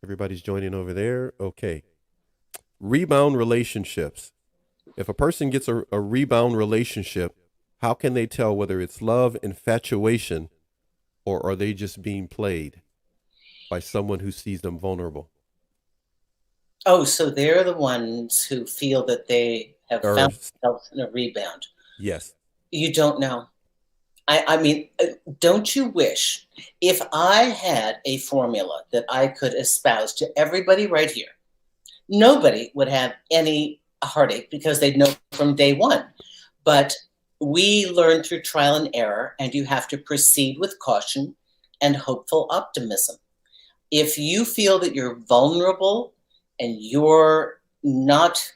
Everybody's joining over there. Okay. Rebound relationships. If a person gets a rebound relationship, how can they tell whether it's love, infatuation, or are they just being played by someone who sees them vulnerable? Oh, so they're the ones who feel that they have Or found themselves in a rebound. yes. You don't know. I mean, don't you wish if I had a formula that I could espouse to everybody right here, nobody would have any heartache because they'd know from day one. But we learn through trial and error, and you have to proceed with caution and hopeful optimism. If you feel that you're vulnerable and you're not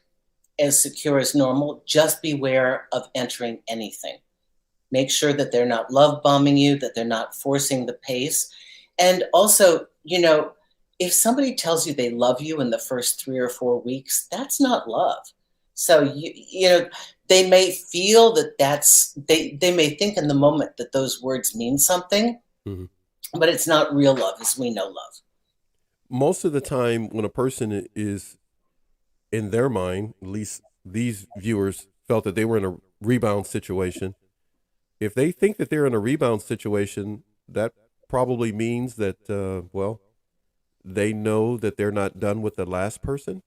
as secure as normal, just beware of entering anything. Make sure that they're not love bombing you, that they're not forcing the pace. And also, if somebody tells you they love you in the first 3 or 4 weeks, that's not love. So they may feel that they may think in the moment that those words mean something, Hmm. but it's not real love as we know love. Most of the time, when a person is in their mind, at least these viewers felt that they were in a rebound situation. If they think that they're in a rebound situation, that probably means that, well, they know that they're not done with the last person.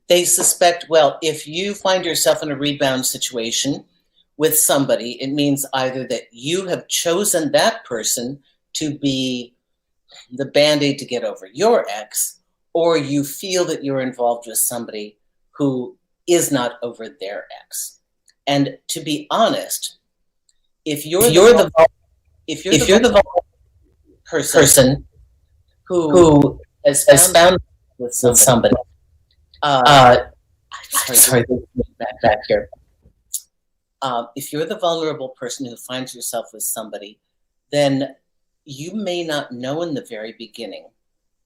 They suspect, well, if you find yourself in a rebound situation with somebody, it means either that you have chosen that person to be the band-aid to get over your ex, or you feel that you're involved with somebody who is not over their ex. And to be honest, if If you're the you're the if you're the if you're the person person who who has has found found with with somebody, somebody, uh, uh, sorry, sorry, back here. If you're the vulnerable person who finds yourself with somebody, then you may not know in the very beginning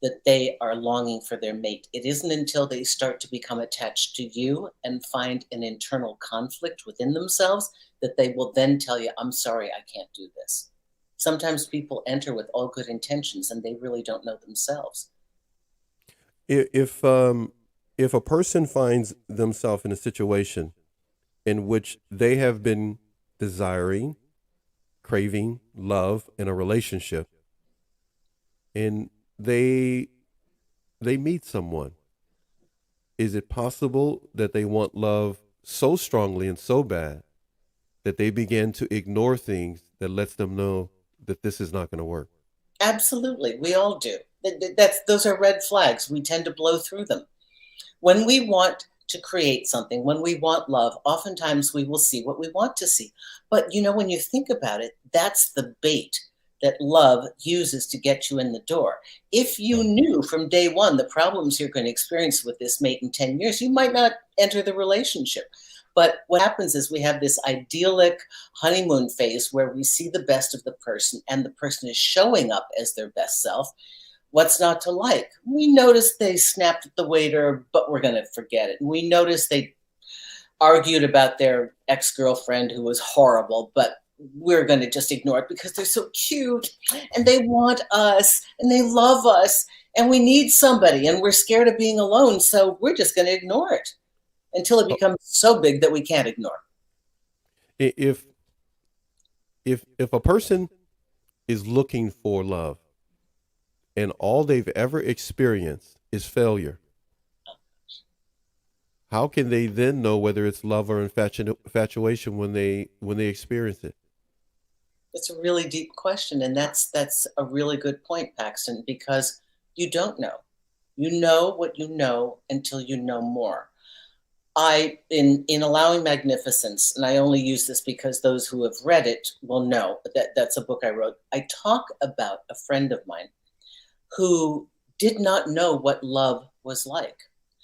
that they are longing for their mate. It isn't until they start to become attached to you and find an internal conflict within themselves that they will then tell you, I'm sorry, I can't do this. Sometimes people enter with all good intentions and they really don't know themselves. if a person finds themselves in a situation in which they have been desiring, craving love in a relationship, and they meet someone, is it possible that they want love so strongly and so bad that they begin to ignore things that lets them know that this is not going to work? Absolutely, we all do. Those are red flags. We tend to blow through them. When we want to create something, when we want love, oftentimes we will see what we want to see. But when you think about it, that's the bait that love uses to get you in the door. If you Right. knew from day one the problems you're going to experience with this mate in 10 years, you might not enter the relationship. But what happens is we have this idyllic honeymoon phase where we see the best of the person and the person is showing up as their best self. What's not to like? We noticed they snapped at the waiter, but we're going to forget it. And we noticed they argued about their ex-girlfriend who was horrible, but we're going to just ignore it because they're so cute and they want us and they love us and we need somebody and we're scared of being alone. So we're just going to ignore it until it Uh, becomes so big that we can't ignore. If if a person is looking for love and all they've ever experienced is failure, how can they then know whether it's love or infatuation when they experience it? It's a really deep question, and that's a really good point, Paxton, because you don't know. You know what you know until you know more. I in allowing magnificence, and I only use this because those who have read it will know that that's a book I wrote. I talk about a friend of mine who did not know what love was like.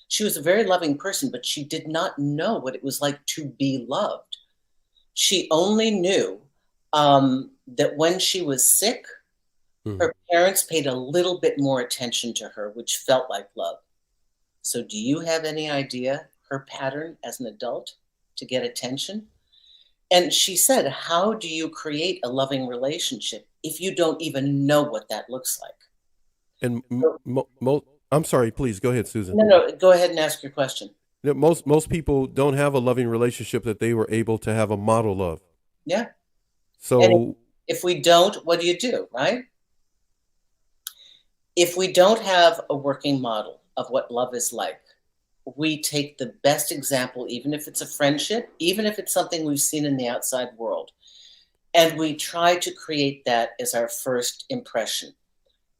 She was a very loving person, but she did not know what it was like to be loved. She only knew that when she was sick, Mhm. her parents paid a little bit more attention to her, which felt like love. So, do you have any idea her pattern as an adult to get attention? And she said, how do you create a loving relationship if you don't even know what that looks like? And So, I'm sorry, please go ahead, Susan. no, go ahead and ask your question. Yeah, most people don't have a loving relationship that they were able to have a model of. Yeah. And So if we don't, what do, right? If we don't have a working model of what love is like, we take the best example, even if it's a friendship, even if it's something we've seen in the outside world, and we try to create that as our first impression.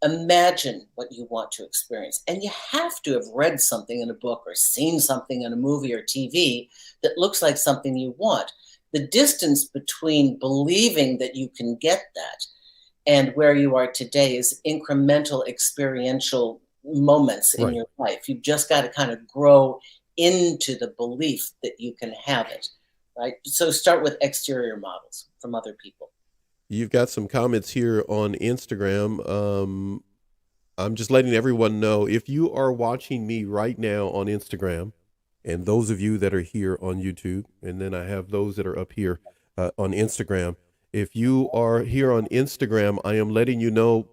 Imagine what you want to experience. And you have to have read something in a book or seen something in a movie or TV that looks like something you want. The distance between believing that you can get that and where you are today is incremental experiential moments in right. your life. You've just got to kind of grow into the belief that you can have it, right? So start with exterior models from other people. You've got some comments here on Instagram. I'm just letting everyone know, if you are watching me right now on Instagram, and those of you that are here on YouTube, and then I have those that are up here on Instagram. If you are here on Instagram, I am letting you know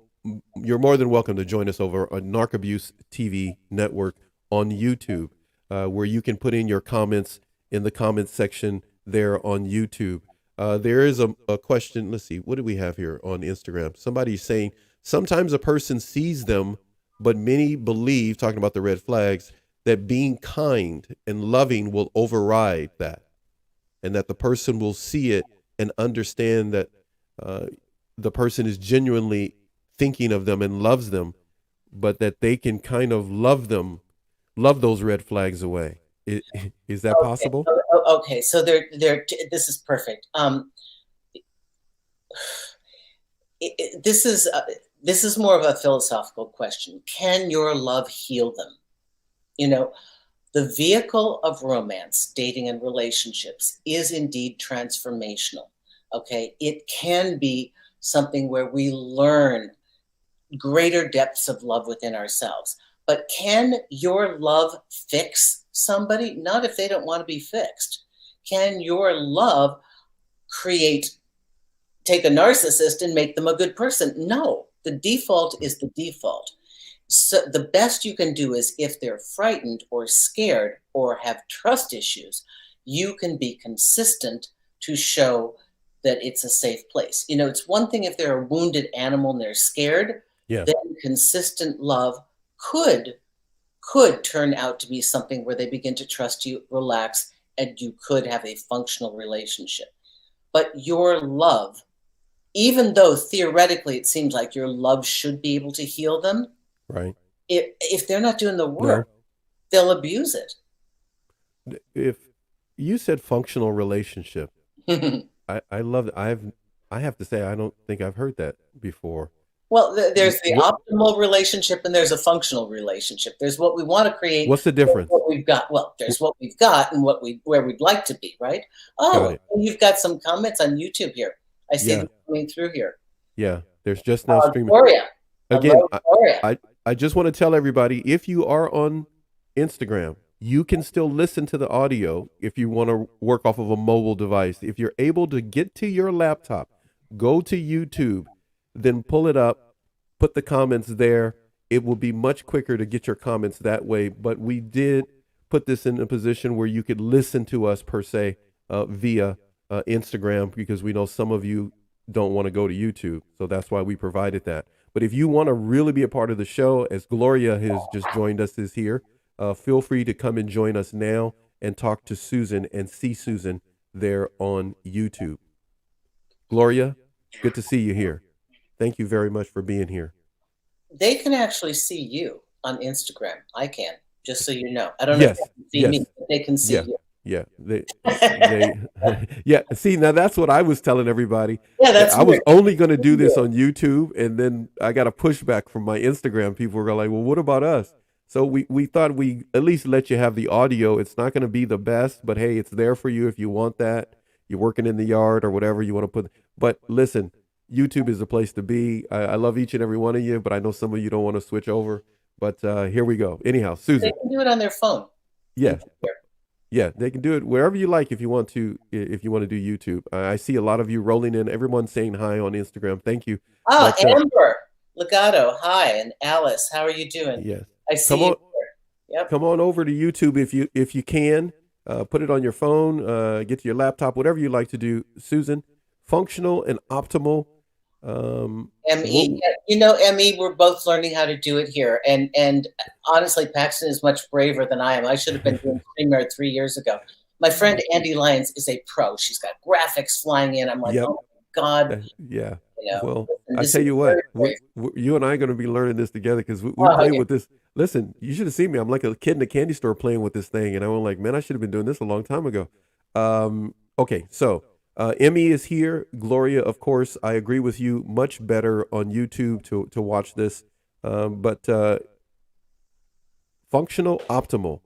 you're more than welcome to join us over on Narc Abuse TV network on YouTube, where you can put in your comments in the comments section there on YouTube. There is a question. Let's see. What do we have here on Instagram? Somebody's saying sometimes a person sees them, but many believe, talking about the red flags, that being kind and loving will override that, and that the person will see it and understand that the person is genuinely thinking of them and loves them, but that they can kind of love those red flags away. Is that Okay. possible? Okay. So this is perfect. This is more of a philosophical question. Can your love heal them? You know, the vehicle of romance, dating, and relationships is indeed transformational. Okay. It can be something where we learn greater depths of love within ourselves. But can your love fix somebody? Not if they don't want to be fixed. Can your love take a narcissist and make them a good person? No, the default is the default. So the best you can do is, if they're frightened or scared or have trust issues, you can be consistent to show that it's a safe place. It's one thing if they're a wounded animal and they're scared, Yeah. then consistent love could turn out to be something where they begin to trust you, relax, and you could have a functional relationship. But your love, even though theoretically it seems like your love should be able to heal them, Right. if they're not doing the work, No. they'll abuse it. If you said functional relationship, I love it. I have to say, I don't think I've heard that before. Well, there's the What, optimal relationship and there's a functional relationship. There's what we want to create. what's the difference? What we've got. Well, there's what we've got and where we'd like to be, right? Got Oh, it. you've got some comments on YouTube here. I see Yeah. them coming through here. Yeah. There's just now streaming. Gloria. Again, Hello, Gloria. I just want to tell everybody, if you are on Instagram, you can still listen to the audio if you want to work off of a mobile device. If you're able to get to your laptop, go to YouTube, then pull it up, put the comments there. It will be much quicker to get your comments that way. But we did put this in a position where you could listen to us per se via Instagram, because we know some of you don't want to go to YouTube. So that's why we provided that. But if you want to really be a part of the show, as Gloria has just joined us, is here, feel free to come and join us now and talk to Susan and see Susan there on YouTube. Gloria, good to see you here. Thank you very much for being here. They can actually see you on Instagram. I can, just so you know. I don't know Yes, if they can see yes, me, but they can see yeah, you. yeah. Yeah. See, now that's what I was telling everybody. Yeah, that's I was weird. only going to do this on YouTube, and then I got a pushback from my Instagram. People were like, "Well, what about us?" So we thought we at least let you have the audio. It's not going to be the best, but hey, it's there for you if you want that. You're working in the yard or whatever you want to put. But listen, YouTube is the place to be. I love each and every one of you, but I know some of you don't want to switch over. But here we go. Anyhow, Susan. They can do it on their phone. Yeah. Yeah, they can do it wherever you like if you want to do YouTube. I see a lot of you rolling in, everyone saying hi on Instagram. Thank you. Oh, But Amber. Legato, hi, and Alice, how are you doing? Yes. I Come see you on, here. Yep. come on over to YouTube if you can. Put it on your phone. Get to your laptop, whatever you like to do. Susan, functional and optimal. What? ME. Yeah, you know, ME, we're both learning how to do it here. And honestly, Paxton is much braver than I am. I should have been doing StreamYard 3 years ago. My friend Andy Lyons is a pro. She's got graphics flying in. I'm like, Yep. oh my God, Yeah. you know, Well, listen, I this tell is you what, very brave. you and I are going to be learning this together because we Oh, play yeah. with this. Listen, you should have seen me. I'm like a kid in a candy store playing with this thing, and I'm like, man, I should have been doing this a long time ago. Okay, so Emmy is here. Gloria, of course, I agree with you. Much better on YouTube to watch this. But functional, optimal.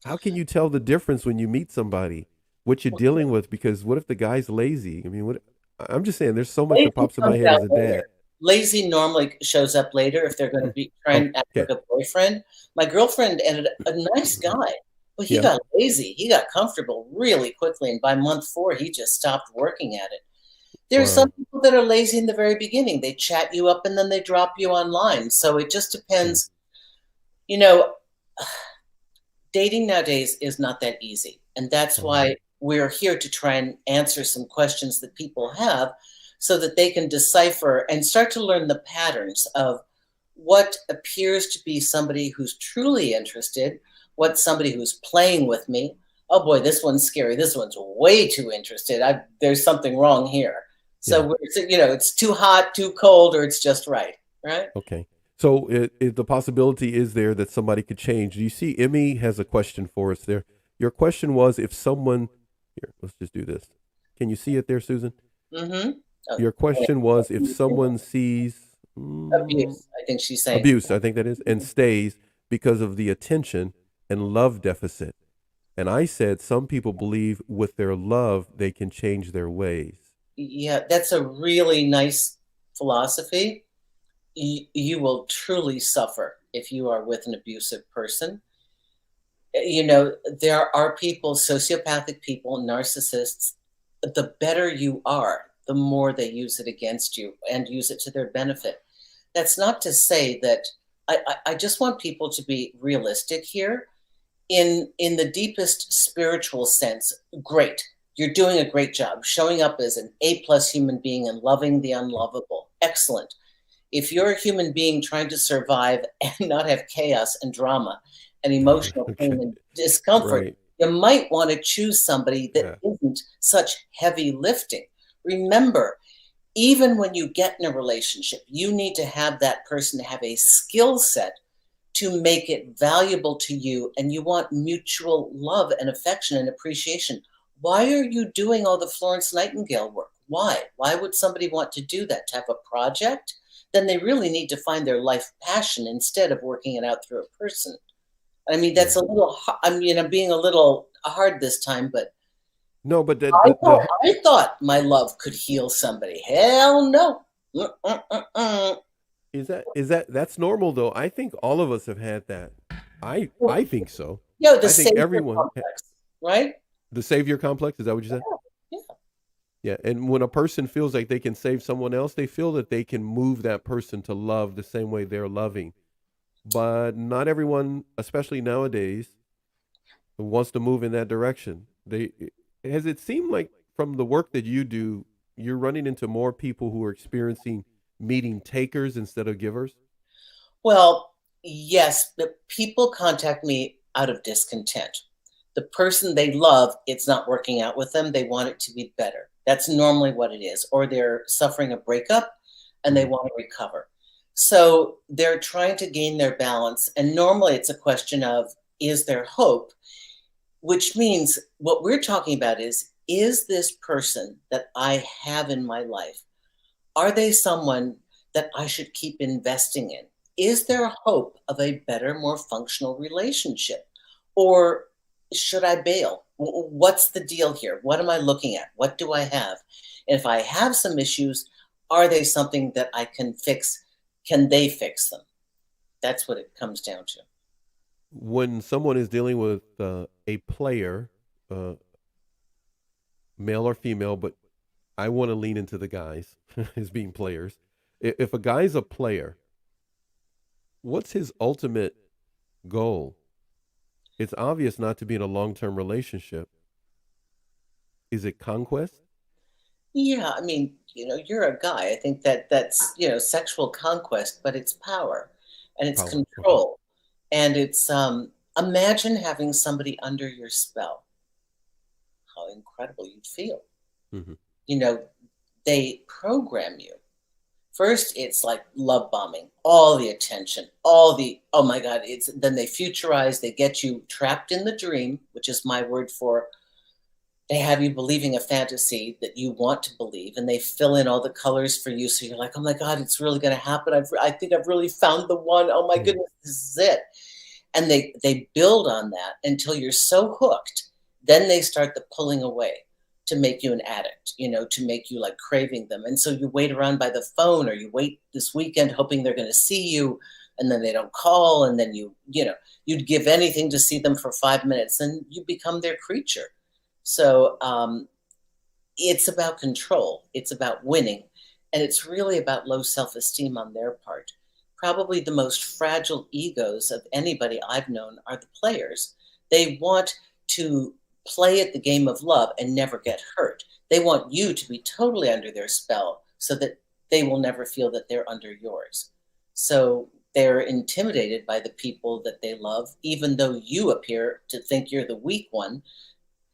How can you tell the difference when you meet somebody? What you're dealing with? Because what if the guy's lazy? I mean, what? I'm just saying, there's so much that Lazy pops in my comes head out as a later. dad. Lazy normally shows up later if they're going to be trying to act like Okay. a boyfriend. My girlfriend ended a nice guy, but he Yeah. got lazy. He got comfortable really quickly, and by month 4, he just stopped working at it. There's some Wow. people that are lazy in the very beginning. They chat you up and then they drop you online. So it just Yeah. depends. You know, dating nowadays is not that easy. And that's Oh, why we're here to try and answer some questions that people have so that they can decipher and start to learn the patterns of what appears to be somebody who's truly interested, what's somebody who's playing with me. Oh boy, this one's scary. This one's way too interested. There's something wrong here. yeah. So it's too hot, too cold, or it's just right, right? Okay. So the possibility is there that somebody could change. Do you see Emmy has a question for us there? Your question was if someone here, let's just do this. Can you see it there, Susan? Mm-hmm. Your question was if someone sees Abuse, I think she's saying. abuse, I think that is, and stays because of the attention and love deficit. And I said some people believe with their love they can change their ways. Yeah, that's a really nice philosophy. You will truly suffer if you are with an abusive person. There are people, sociopathic people, narcissists. The better you are, the more they use it against you and use it to their benefit. That's not to say that I just want people to be realistic here. In the deepest spiritual sense, great. You're doing a great job showing up as an A+ human being and loving the unlovable. Excellent. If you're a human being trying to survive and not have chaos and drama and emotional Okay. pain and discomfort, Right. you might want to choose somebody that Yeah. isn't such heavy lifting. Remember, even when you get in a relationship, you need to have that person have a skill set to make it valuable to you, and you want mutual love and affection and appreciation. Why are you doing all the Florence Nightingale work? Why would somebody want to do that? To have a project? Then they really need to find their life passion instead of working it out through a person. I mean, Yeah. that's a little, I mean, I'm being a little hard this time, but No, but I thought, I thought my love could heal somebody. Hell no. Mm-mm-mm-mm. that's normal though. I think all of us have had that. I think so. The I think savior everyone complex, right? the savior complex, is that what you said? Yeah. Yeah, and when a person feels like they can save someone else, they feel that they can move that person to love the same way they're loving. But not everyone, especially nowadays, wants to move in that direction. They has it seemed like from the work that you do, you're running into more people who are experiencing meeting takers instead of givers. Well, yes, but people contact me out of discontent. The person they love, it's not working out with them. They want it to be better. That's normally what it is. Or they're suffering a breakup and they Mhm. want to recover. So they're trying to gain their balance. And normally it's a question of, is there hope? Which means what we're talking about is this person that I have in my life, are they someone that I should keep investing in? Is there hope of a better, more functional relationship? Or should I bail? What's the deal here? What am I looking at? What do I have? And if I have some issues, are they something that I can fix? Can they fix them? That's what it comes down to. When someone is dealing with a player, uh, male or female, but I want to lean into the guys as being players. If a guy's a player, what's his ultimate goal? It's obvious not to be in a long-term relationship. Is it conquest? Yeah, I mean, you're a guy. I think that's, sexual conquest, but it's power and it's Power. Okay. control. And it's imagine having somebody under your spell. How incredible you'd feel. Hmm. You know, they program you. First, it's like love bombing, all the attention, all the, oh my God, it's then they futurize, they get you trapped in the dream, which is my word for they have you believing a fantasy that you want to believe, and they fill in all the colors for you. So you're like, oh my God, it's really going to happen. I think I've really found the one. Oh my Mm. goodness, this is it. And they build on that until you're so hooked. Then they start the pulling away to make you an addict, to make you like craving them. And so you wait around by the phone or you wait this weekend hoping they're going to see you, and then they don't call. And then you'd give anything to see them for 5 minutes, and you become their creature. So it's about control. It's about winning. And it's really about low self-esteem on their part. Probably the most fragile egos of anybody I've known are the players. They want to play at the game of love and never get hurt. They want you to be totally under their spell so that they will never feel that they're under yours. So they're intimidated by the people that they love, even though you appear to think you're the weak one.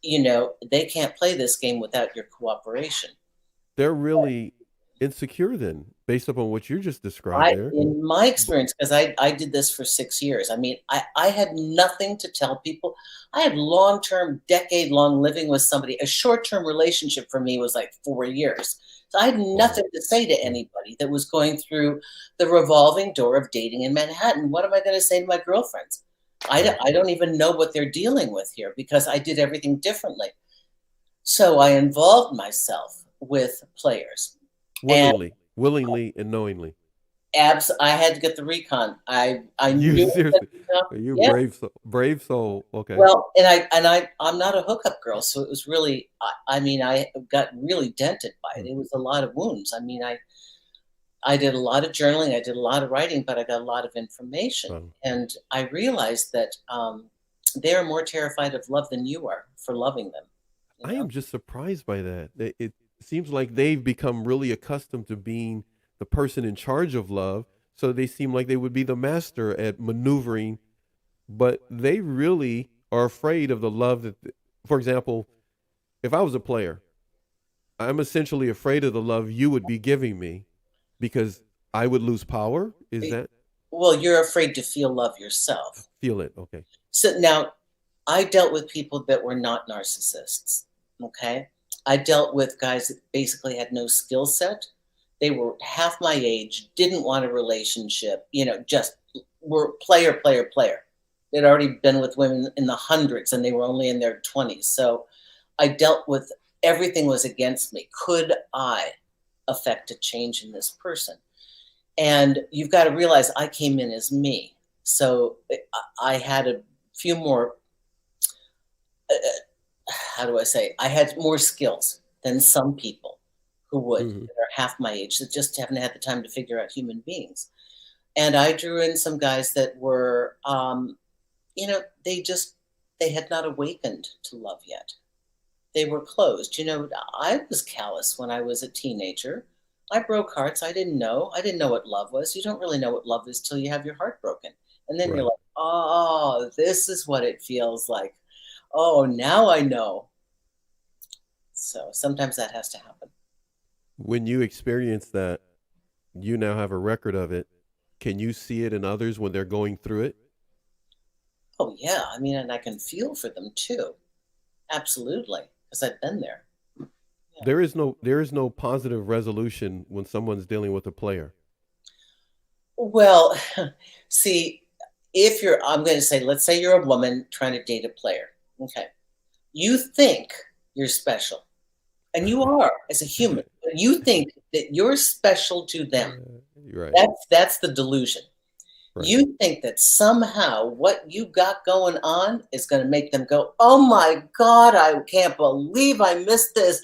They can't play this game without your cooperation. They're really insecure then, based upon what you just described there. In my B- experience, because I did this for 6 years, I mean, I had nothing to tell people. I had long-term, decade-long living with somebody. A short-term relationship for me was like 4 years. So I had Wow. nothing to say to Mm. anybody that was going through the revolving door of dating in Manhattan. What am I going to say to my girlfriends? Right. I don't even know what they're dealing with here because I did everything differently. So I involved myself with players. And Willingly and knowingly. I had to get the recon. I You knew that, seriously? Are you yeah. brave soul? Okay. Well, I'm not a hookup girl, so it was really I mean I got really dented by it. Mm. It was a lot of wounds. I mean I did a lot of journaling, I did a lot of writing, but I got a lot of information, Wow. and I realized that they're more terrified of love than you are for loving them. You I know. am just surprised by that. It seems like they've become really accustomed to being the person in charge of love, so they seem like they would be the master at maneuvering, but they really are afraid of the love for example, if I was a player, I'm essentially afraid of the love you would be giving me because I would lose power. Is that Well, you're afraid to feel love yourself. feel it? Okay. So now I dealt with people that were not narcissists. Okay. I dealt with guys that basically had no skill set. They were half my age, didn't want a relationship, just were player, player, player. They'd already been with women in the hundreds and they were only in their 20s. So I dealt with everything was against me. Could I affect a change in this person? And you've got to realize I came in as me. So I had a few more, how do I say, I had more skills than some people who would, Hmm. that are half my age, that just haven't had the time to figure out human beings. And I drew in some guys that were, they had not awakened to love yet. They were closed. I was callous when I was a teenager. I broke hearts. I didn't know. I didn't know what love was. You don't really know what love is till you have your heart broken. And then you're Right. like, oh, this is what it feels like. Oh, now I know. So sometimes that has to happen. When you experience that, you now have a record of it. Can you see it in others when they're going through it? Oh, yeah. I mean, and I can feel for them too. Absolutely. Because I've been there. Yeah. There is no positive resolution when someone's dealing with a player. Well, see, I'm going to say, let's say you're a woman trying to date a player. Okay. You think you're special, and you are as a human. You think that you're special to them. Right. That's the delusion. Right. You think that somehow what you got going on is going to make them go, oh my God, I can't believe I missed this.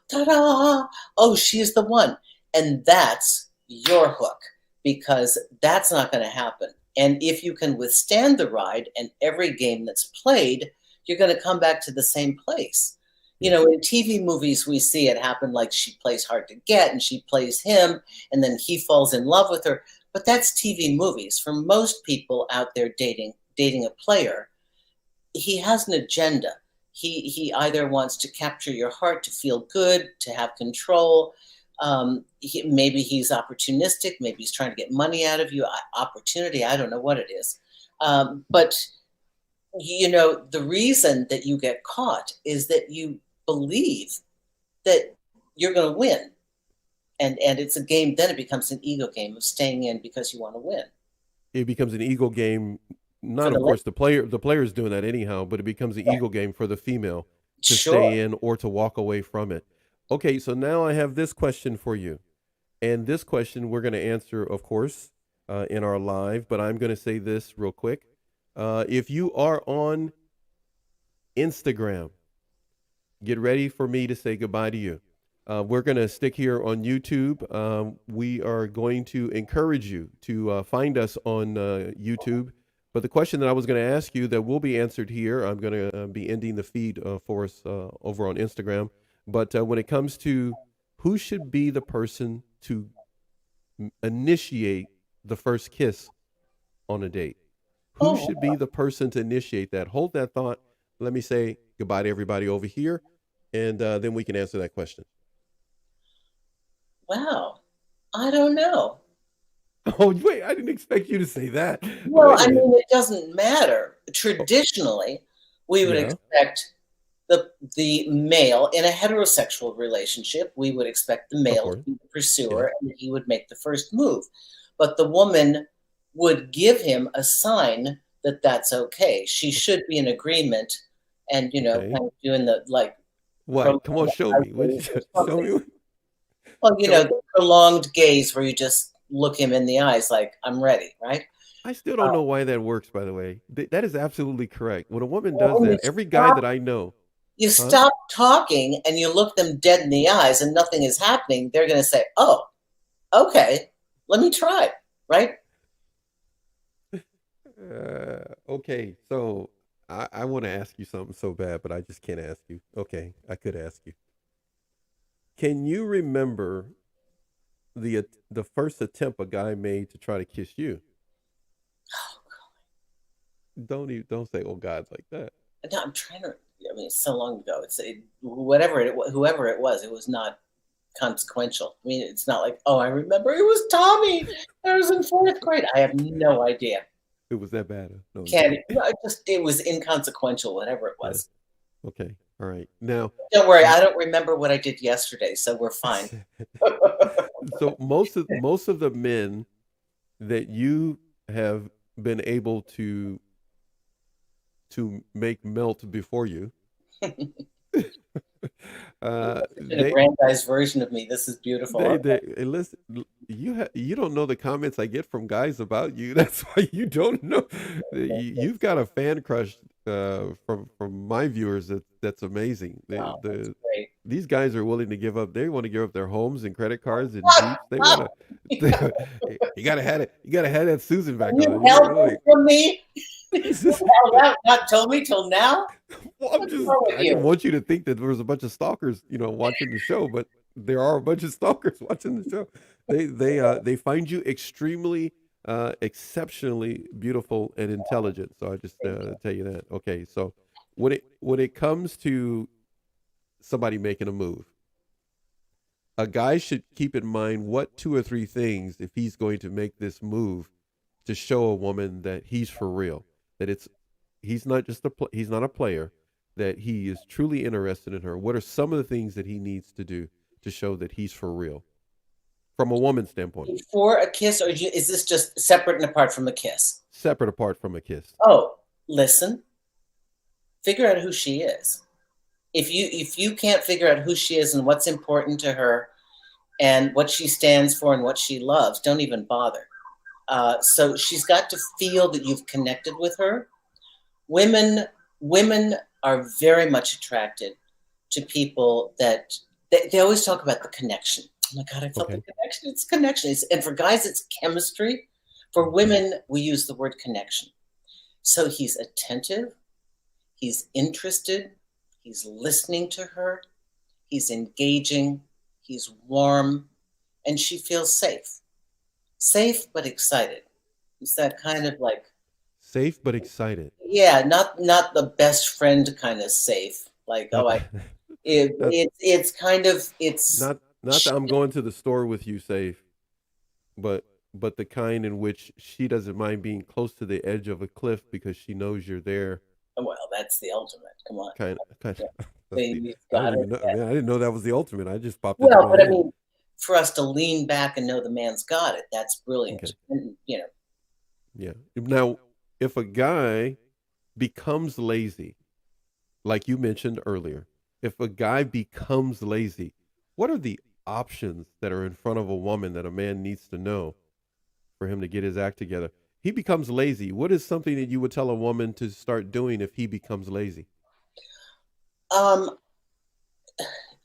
Ta-da! Oh, she's the one. And that's your hook, because that's not going to happen. And if you can withstand the ride and every game that's played, you're going to come back to the same place. You know, in TV movies, we see it happen, like she plays hard to get and she plays him and then he falls in love with her. But that's TV movies. For most people out there dating a player, he has an agenda. He either wants to capture your heart, to feel good, to have control. Maybe he's opportunistic. Maybe he's trying to get money out of you. Opportunity. I don't know what it is. But, you know, the reason that you get caught is that you believe that you're going to win. And it's a game. Then it becomes an ego game of staying in because you want to win. It becomes an ego game. Not, of course, the player is doing that anyhow, but it becomes an ego game for the female to stay in or to walk away from it. Okay, so now I have this question for you. And this question we're going to answer, of course, in our live, but I'm going to say this real quick. If you are on Instagram, get ready for me to say goodbye to you. We're going to stick here on YouTube. We are going to encourage you to find us on YouTube. But the question that I was going to ask you that will be answered here, I'm going to be ending the feed for us over on Instagram. But when it comes to who should be the person to initiate the first kiss on a date, who should be the person to initiate that? Hold that thought. Let me say goodbye to everybody over here, and then we can answer that question. Wow. I don't know. Oh, wait, I didn't expect you to say that. Well, I mean, it doesn't matter. Traditionally, we would expect the male in a heterosexual relationship, we would expect the male to be the pursuer and he would make the first move. But the woman would give him a sign that that's okay. She should be in agreement and, you know, kind of doing the like. What? Come on, show me. Show me. Well, you know, the prolonged gaze where you just look him in the eyes like, I'm ready, right? I still don't know why that works, by the way. That is absolutely correct. When a woman does that, every guy that I know. You stop talking and you look them dead in the eyes and nothing is happening, they're going to say, oh, okay, let me try, right? Okay, so I want to ask you something so bad, but I just can't ask you. Okay, I could ask you. Can you remember the first attempt a guy made to try to kiss you? Oh God! Don't say "oh God" like that. No, I'm trying to. I mean, it's so long ago. Whoever it was not consequential. I mean, it's not like, oh, I remember it was Tommy. I was in 4th grade. I have no idea. It was that bad. No, it was inconsequential. Whatever it was. Yeah. Okay. All right. Now, don't worry. I don't remember what I did yesterday, so we're fine. So most of the men that you have been able to make melt before you, a grandized version of me. This is beautiful. Listen, you don't know the comments I get from guys about you. That's why you don't know. You've got a fan crush from my viewers that's amazing. That's great. These guys are willing to give up. They want to give up their homes and credit cards and jeeps. They want to. You gotta have it. You gotta have that Susan back on. Help from me. Not told me till now. Well, I didn't want you to think that there was a bunch of stalkers, watching the show, but there are a bunch of stalkers watching the show. They find you extremely, exceptionally beautiful and intelligent. So I just tell you that. Okay, so when it comes to somebody making a move, a guy should keep in mind what 2 or 3 things if he's going to make this move to show a woman that he's for real, that he's not just he's not a player, that he is truly interested in her. What are some of the things that he needs to do to show that he's for real from a woman's standpoint? Before a kiss, or is this just separate and apart from a kiss? Separate apart from a kiss. Oh, listen. Figure out who she is. If you can't figure out who she is and what's important to her and what she stands for and what she loves, don't even bother. So she's got to feel that you've connected with her. Women are very much attracted to people that they always talk about the connection. my God, I felt the Okay. connection. It's connection. And for guys, it's chemistry. For women, we use the word connection. So he's attentive, he's interested, he's listening to her, he's engaging, he's warm, and she feels safe. Safe but excited. It's that kind of like, Safe but excited. yeah, not the best friend kind of safe. Like, Not not it's kind of it's not that I'm going to the store with you safe, but the kind in which she doesn't mind being close to the edge of a cliff because she knows you're there. well, that's the ultimate. Come on. Kind Yeah. of. That's the. You've I got don't it. even know. Yeah. Man, I didn't know that was the ultimate. I just popped into Well, my but I head. mean, for us to lean back and know the man's got it, that's Okay. brilliant. And, Yeah. Now, if a guy becomes lazy, like you mentioned earlier, if a guy becomes lazy, what are the options that are in front of a woman that a man needs to know for him to get his act together? He becomes lazy. What is something that you would tell a woman to start doing if he becomes lazy? um,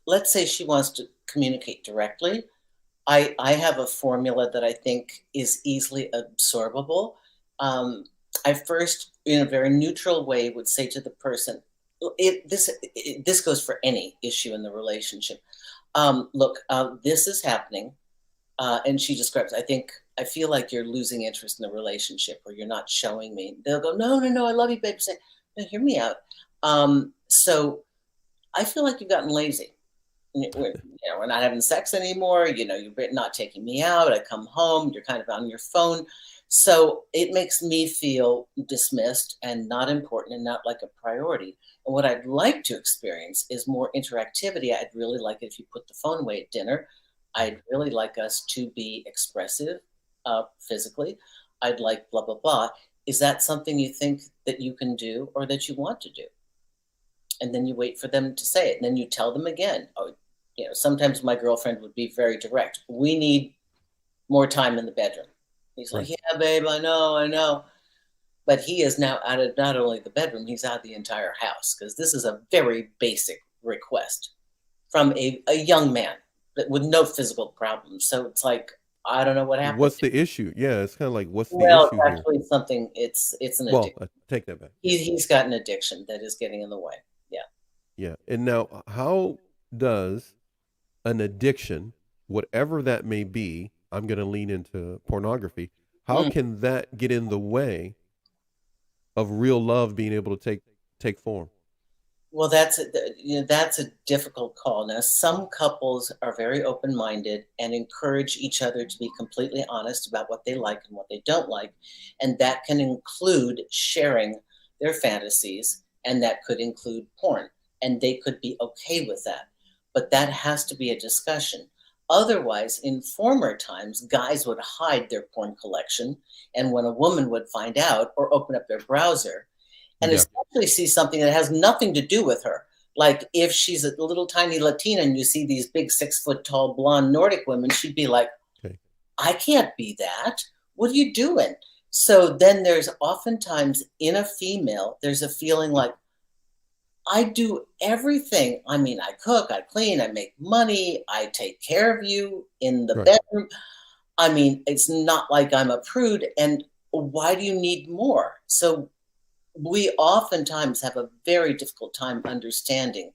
let's say she wants to communicate directly. I have a formula that I think is easily absorbable. Um, I first, in a very neutral way, would say to the person, this goes for any issue in the relationship. Look, this is happening, and she describes. I feel like you're losing interest in the relationship, or you're not showing me. They'll go, no, no, no, I love you, babe. Say, no, hear me out. So I feel like you've gotten lazy. We're not having sex anymore. You're not taking me out. I come home, you're kind of on your phone. So it makes me feel dismissed and not important and not like a priority. And what I'd like to experience is more interactivity. I'd really like it if you put the phone away at dinner. I'd really like us to be expressive physically. I'd like blah, blah, blah. Is that something you think that you can do or that you want to do? And then you wait for them to say it. And then you tell them again. Oh, sometimes my girlfriend would be very direct. We need more time in the bedroom. He's like, Right. yeah, babe, I know, I know. But he is now out of not only the bedroom, he's out of the entire house, because this is a very basic request from a young man with no physical problems. So it's like, I don't know what happened. What's the issue? Yeah, it's kind of like, what's the Well, it's issue here? actually something, it's an Well, addiction. I take that back. Yeah. He's got an addiction that is getting in the way. Yeah. Yeah. And now, how does an addiction, whatever that may be, I'm going to lean into pornography. How Mm. can that get in the way of real love being able to take form? Well, that's a difficult call. Now, some couples are very open-minded and encourage each other to be completely honest about what they like and what they don't like, and that can include sharing their fantasies, and that could include porn, and they could be okay with that. But that has to be a discussion. Otherwise, in former times, guys would hide their porn collection, and when a woman would find out or open up their browser, and Yeah. especially see something that has nothing to do with her. Like if she's a little tiny Latina and you see these big 6 foot tall blonde Nordic women, she'd be like, Okay. I can't be that. What are you doing? So then there's oftentimes in a female, there's a feeling like, I do everything. I mean, I cook, I clean, I make money, I take care of you in the Right. bedroom. I mean, it's not like I'm a prude. And why do you need more? So we oftentimes have a very difficult time understanding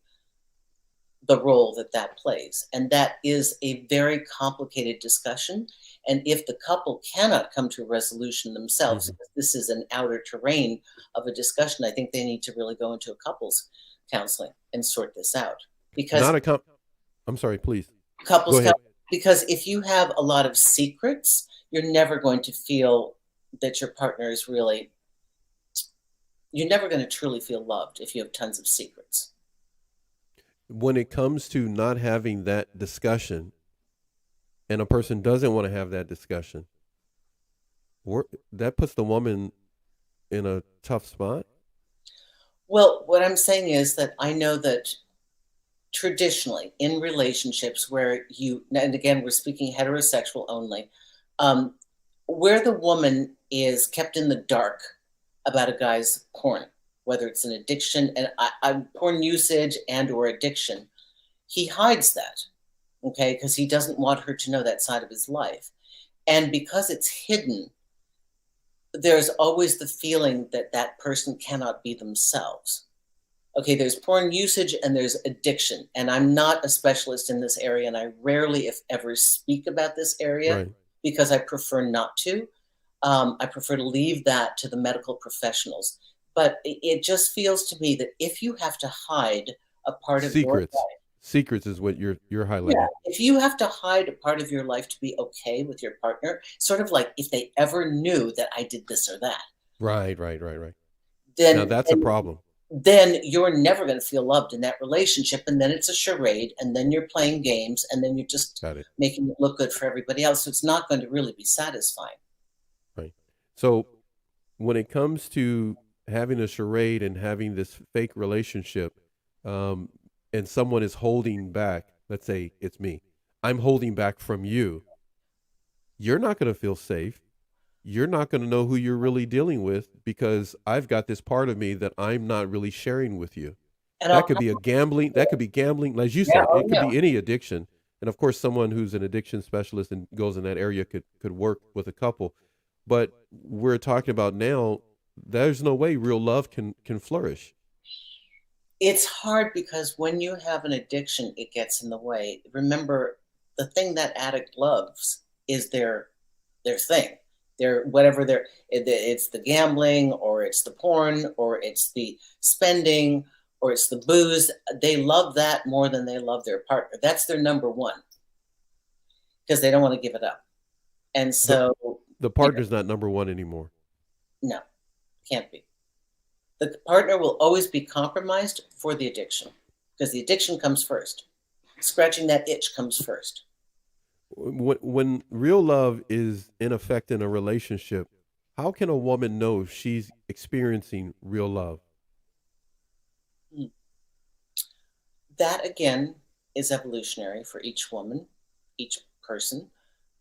the role that that plays. And that is a very complicated discussion. And if the couple cannot come to a resolution themselves, Mhm. this is an outer terrain of a discussion, I think they need to really go into a couples counseling and sort this out. Because Not a comp. I'm sorry, please. Go couples ahead. counseling, because if you have a lot of secrets, you're never going to feel that your partner is really, you're never going to truly feel loved if you have tons of secrets. When it comes to not having that discussion and a person doesn't want to have that discussion, that puts the woman in a tough spot. Well, what I'm saying is that I know that traditionally in relationships where and again, we're speaking heterosexual only, um, where the woman is kept in the dark about a guy's porn, whether it's an addiction and porn usage and or addiction, he hides that. okay, because he doesn't want her to know that side of his life. And because it's hidden, there's always the feeling that that person cannot be themselves. Okay, there's porn usage and there's addiction. And I'm not a specialist in this area, and I rarely, if ever, speak about this area Right. because I prefer not to. I prefer to leave that to the medical professionals. But it just feels to me that if you have to hide a part of your Secrets. life, Secrets is what you're yeah, highlighting. if you have to hide a part of your life to be okay with your partner, sort of like if they ever knew that I did this or that, Right, right, right, right. Now then that's a then problem. then you're never going to feel loved in that relationship, and then it's a charade, and then you're playing games, and then you're just Got it. making it look good for everybody else. So it's not going to really be satisfying. Right. So when it comes to having a charade and having this fake relationship, um, and someone is holding back, let's say it's me, I'm holding back from you, you're not going to feel safe. You're not going to know who you're really dealing with because I've got this part of me that I'm not really sharing with you. And That I'll could be a gambling. That could be gambling. As you yeah, said, oh it could yeah. be any addiction. And of course, someone who's an addiction specialist and goes in that area could work with a couple. But we're talking about now, there's no way real love can flourish. It's hard because when you have an addiction, it gets in the way. Remember, the thing that addict loves is their thing. Their whatever their it's the gambling, or it's the porn, or it's the spending, or it's the booze. They love that more than they love their partner. That's their number one because they don't want to give it up. And The so, the you know, partner's not number one anymore. no, can't be. The partner will always be compromised for the addiction because the addiction comes first. Scratching that itch comes first. When real love is in effect in a relationship, how can a woman know she's experiencing real love? Hmm. That again is evolutionary for each woman, each person.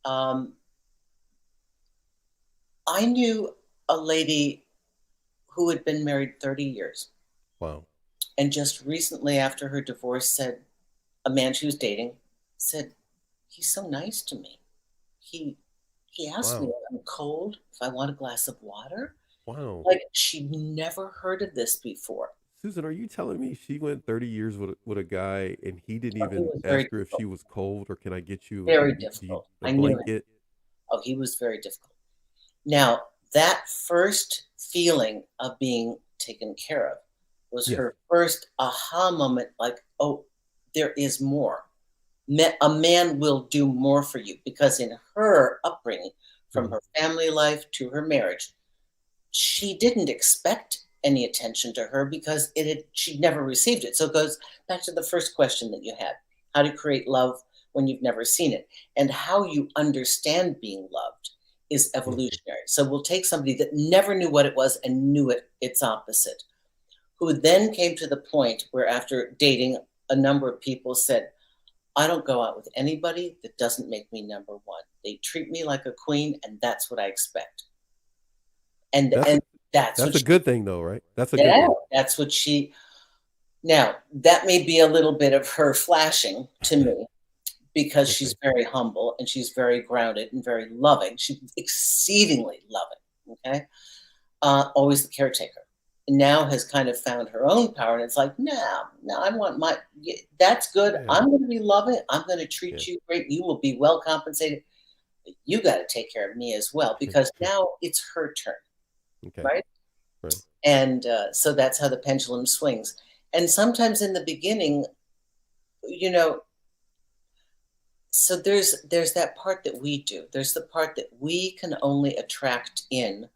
Um, I knew a lady who had been married 30 years Wow. and just recently after her divorce said, a man she was dating said, he's so nice to me. He he asked me Wow. if I'm cold, if I want a glass of water. Wow. Like she'd never heard of this before. Susan, are you telling me she went 30 years with a guy and he didn't Oh, he even was very ask her if she difficult. was cold or can I get you Very do you difficult. a I knew him. blanket? Oh, he was very difficult. Now, that first feeling of being taken care of was Yes. her first aha moment, like, oh, there is more. A man will do more for you because in her upbringing, from Mhm. her family life to her marriage, she didn't expect any attention to her because she'd never received it. So it goes back to the first question that you had: how to create love when you've never seen it, and how you understand being loved is Mhm. evolutionary. So we'll take somebody that never knew what it was and knew its opposite, who then came to the point where after dating a number of people said, I don't go out with anybody that doesn't make me number one. They treat me like a queen, and that's what I expect. And That's a and that's that's what a she, good thing though, right? That's a good yeah, thing. that's what she. Now that may be a little bit of her flashing to me because she's Okay. very humble and she's very grounded and very loving. She's exceedingly loving. Okay, always the caretaker. Now has kind of found her own power, and it's like, no, no, I want my. That's good. Yeah. I'm going to be loving. I'm going to Yeah. treat you great. You will be well compensated. But you got to take care of me as well because now it's her turn, Okay. right? Right. And so that's how the pendulum swings. And sometimes in the beginning, you know, so there's that part that we do. There's the part that we can only attract in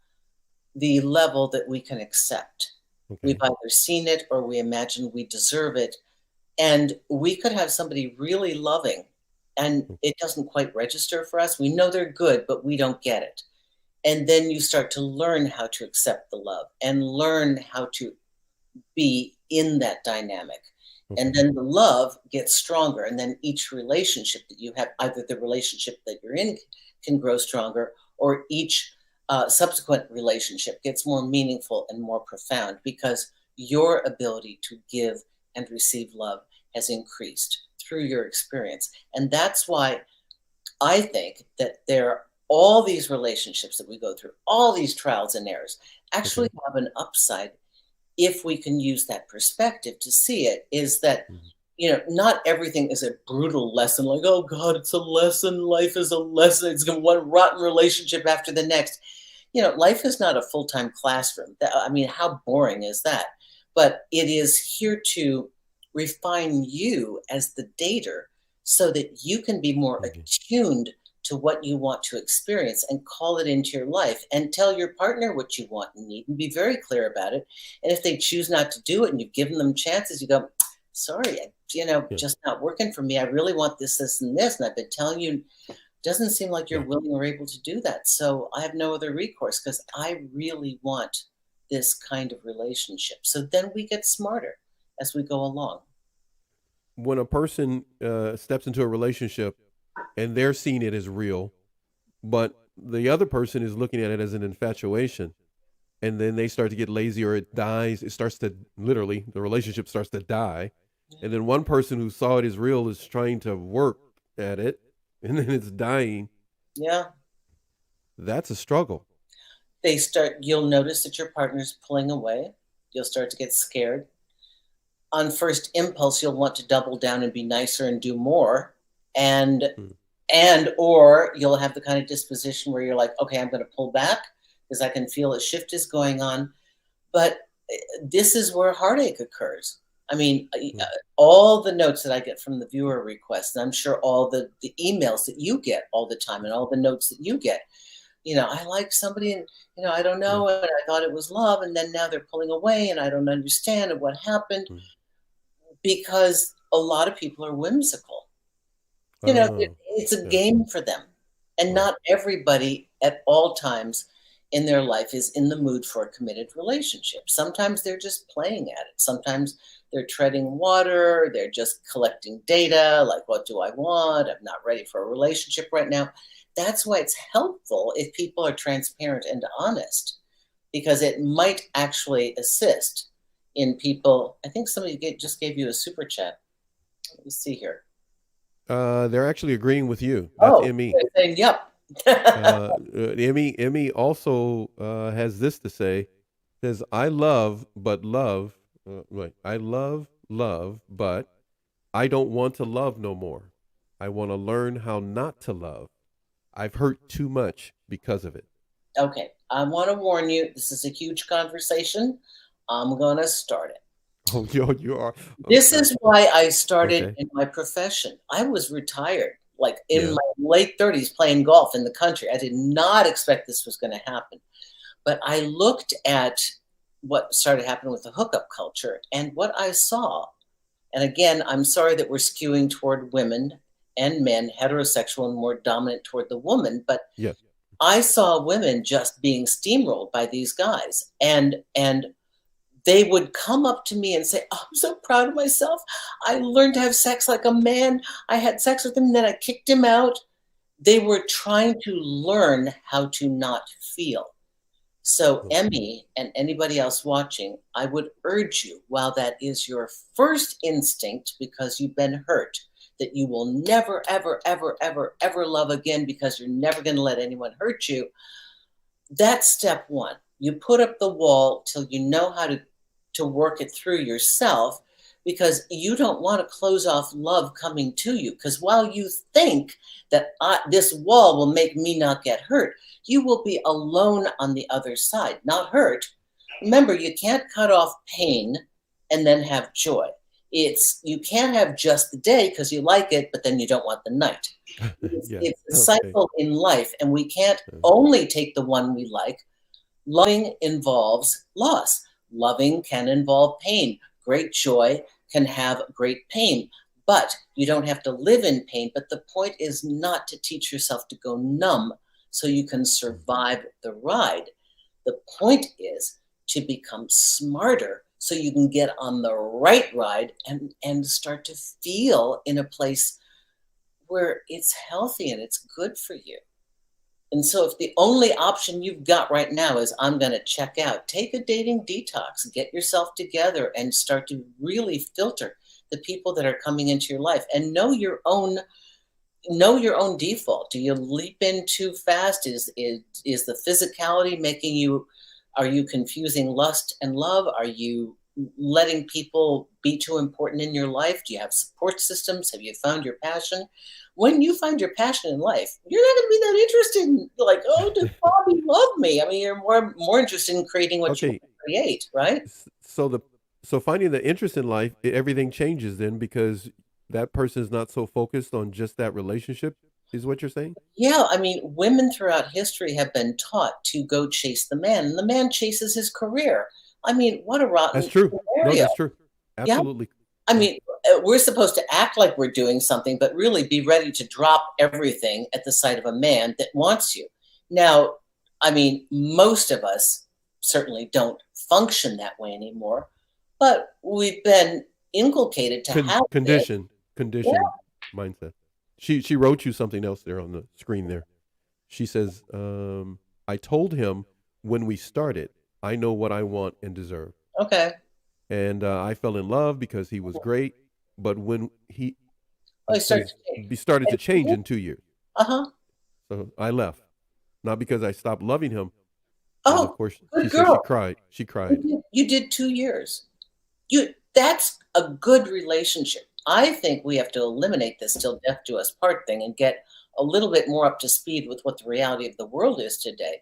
the level that we can accept. We've Okay. either seen it or we imagine we deserve it. And we could have somebody really loving and Mm. it doesn't quite register for us. We know they're good, but we don't get it. And then you start to learn how to accept the love and learn how to be in that dynamic. And Okay. then the love gets stronger. And then each relationship that you have, either the relationship that you're in can grow stronger, or each subsequent relationship gets more meaningful and more profound because your ability to give and receive love has increased through your experience. And that's why I think that all these relationships that we go through, all these trials and errors, actually Okay. have an upside if we can use that perspective to see it, is that, Mhm. not everything is a brutal lesson, like, oh God, it's a lesson. Life is a lesson. It's one rotten relationship after the next. Life is not a full-time classroom. I mean, how boring is that? But it is here to refine you as the dater so that you can be more Okay. attuned to what you want to experience and call it into your life and tell your partner what you want and need and be very clear about it. And if they choose not to do it and you've given them chances, you go, sorry, Yeah. just not working for me. I really want this, this, and this. And I've been telling you, doesn't seem like you're Yeah. willing or able to do that. So I have no other recourse because I really want this kind of relationship. So then we get smarter as we go along. When a person steps into a relationship and they're seeing it as real, but the other person is looking at it as an infatuation, and then they start to get lazy or it dies, it starts to literally, the relationship starts to die. And then one person who saw it as real is trying to work at it, and then it's dying. Yeah. That's a struggle. You'll notice that your partner's pulling away. You'll start to get scared. On first impulse, you'll want to double down and be nicer and do more. And Mm. or you'll have the kind of disposition where you're like, okay, I'm going to pull back because I can feel a shift is going on. But this is where heartache occurs. I mean, Mm. all the notes that I get from the viewer requests, and I'm sure all the emails that you get all the time and all the notes that you get, I like somebody and, I don't Yeah. know, and I thought it was love, and then now they're pulling away and I don't understand and what happened, Mm. because a lot of people are whimsical. Oh, It's a yeah. game for them. And Right. not everybody at all times in their life is in the mood for a committed relationship. Sometimes they're just playing at it. Sometimes they're treading water. They're just collecting data. Like, what do I want? I'm not ready for a relationship right now. That's why it's helpful if people are transparent and honest, because it might actually assist in people. I think somebody just gave you a super chat. Let me see here. They're actually agreeing with you. That's Oh, Emmy. they're saying, yep. Emmy also has this to say. Says, I love, but love. Wait, I love, but I don't want to love no more. I want to learn how not to love. I've hurt too much because of it. Okay, I want to warn you, this is a huge conversation. I'm going to start it. Oh, yo, you are. This is why I started Okay. in my profession. I was retired, like in Yeah. my late 30s, playing golf in the country. I did not expect this was going to happen. But I looked at what started happening with the hookup culture and what I saw. And again, I'm sorry that we're skewing toward women and men, heterosexual and more dominant toward the woman, but Yeah. I saw women just being steamrolled by these guys, and they would come up to me and say, oh, I'm so proud of myself. I learned to have sex like a man. I had sex with him, and then I kicked him out. They were trying to learn how to not feel. So, Oh, Emmy and anybody else watching, I would urge you, while that is your first instinct because you've been hurt, that you will never, ever, ever, ever, ever love again because you're never going to let anyone hurt you. That's step one. You put up the wall till you know how to work it through yourself, because you don't want to close off love coming to you. Because while you think that this wall will make me not get hurt, you will be alone on the other side, not hurt. Remember, you can't cut off pain and then have joy. You can't have just the day because you like it, but then you don't want the night. yeah. It's a Okay. cycle in life, and we can't only take the one we like. Loving involves loss. Loving can involve pain. Great joy can have great pain, but you don't have to live in pain. But the point is not to teach yourself to go numb so you can survive the ride. The point is to become smarter so you can get on the right ride and start to feel in a place where it's healthy and it's good for you. And so if the only option you've got right now is I'm going to check out, take a dating detox, get yourself together and start to really filter. the people that are coming into your life, and know your own default. Do you leap in too fast? Is the physicality making you, are you confusing lust and love? Are you letting people be too important in your life? Do you have support systems? Have you found your passion? When you find your passion in life, you're not going to be that interested in, like, oh, does Bobby love me? I mean, you're more interested in creating what you Okay. want to create, right? So finding the interest in life, everything changes then, because that person is not so focused on just that relationship, is what you're saying? Yeah, I mean, women throughout history have been taught to go chase the man, and the man chases his career. I mean, what a That's rotten true. No, scenario. that's true. Yeah. Absolutely. I Yeah. mean, we're supposed to act like we're doing something, but really be ready to drop everything at the sight of a man that wants you. Now, I mean, most of us certainly don't function that way anymore, but we've been inculcated to have this. Conditioned mindset. She wrote you something else there on the screen there. She says, I told him when we started, I know what I want and deserve. Okay. And I fell in love because he was great. But when he Oh, started to change in 2 years. Uh-huh. So I left. Not because I stopped loving him. And of Oh, course, good she girl. said she cried. She cried. You did 2 years. That's a good relationship. I think we have to eliminate this till death do us part thing and get a little bit more up to speed with what the reality of the world is today.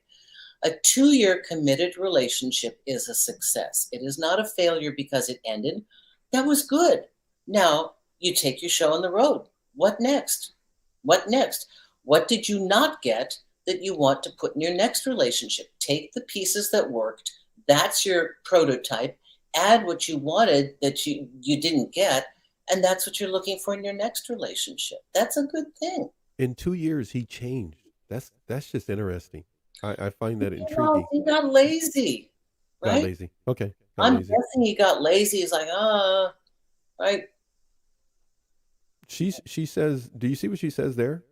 A 2-year committed relationship is a success. It is not a failure because it ended. That was good. Now you take your show on the road. What next? What next? What did you not get that you want to put in your next relationship? Take the pieces that worked. That's your prototype. Add what you wanted that you didn't get, and that's what you're looking for in your next relationship. That's a good thing. In 2 years, he changed. That's just interesting. I find that Well, intriguing. he got lazy, Got right? lazy. Okay. Got I'm lazy. guessing he got lazy. He's like, right. She says, do you see what she says there,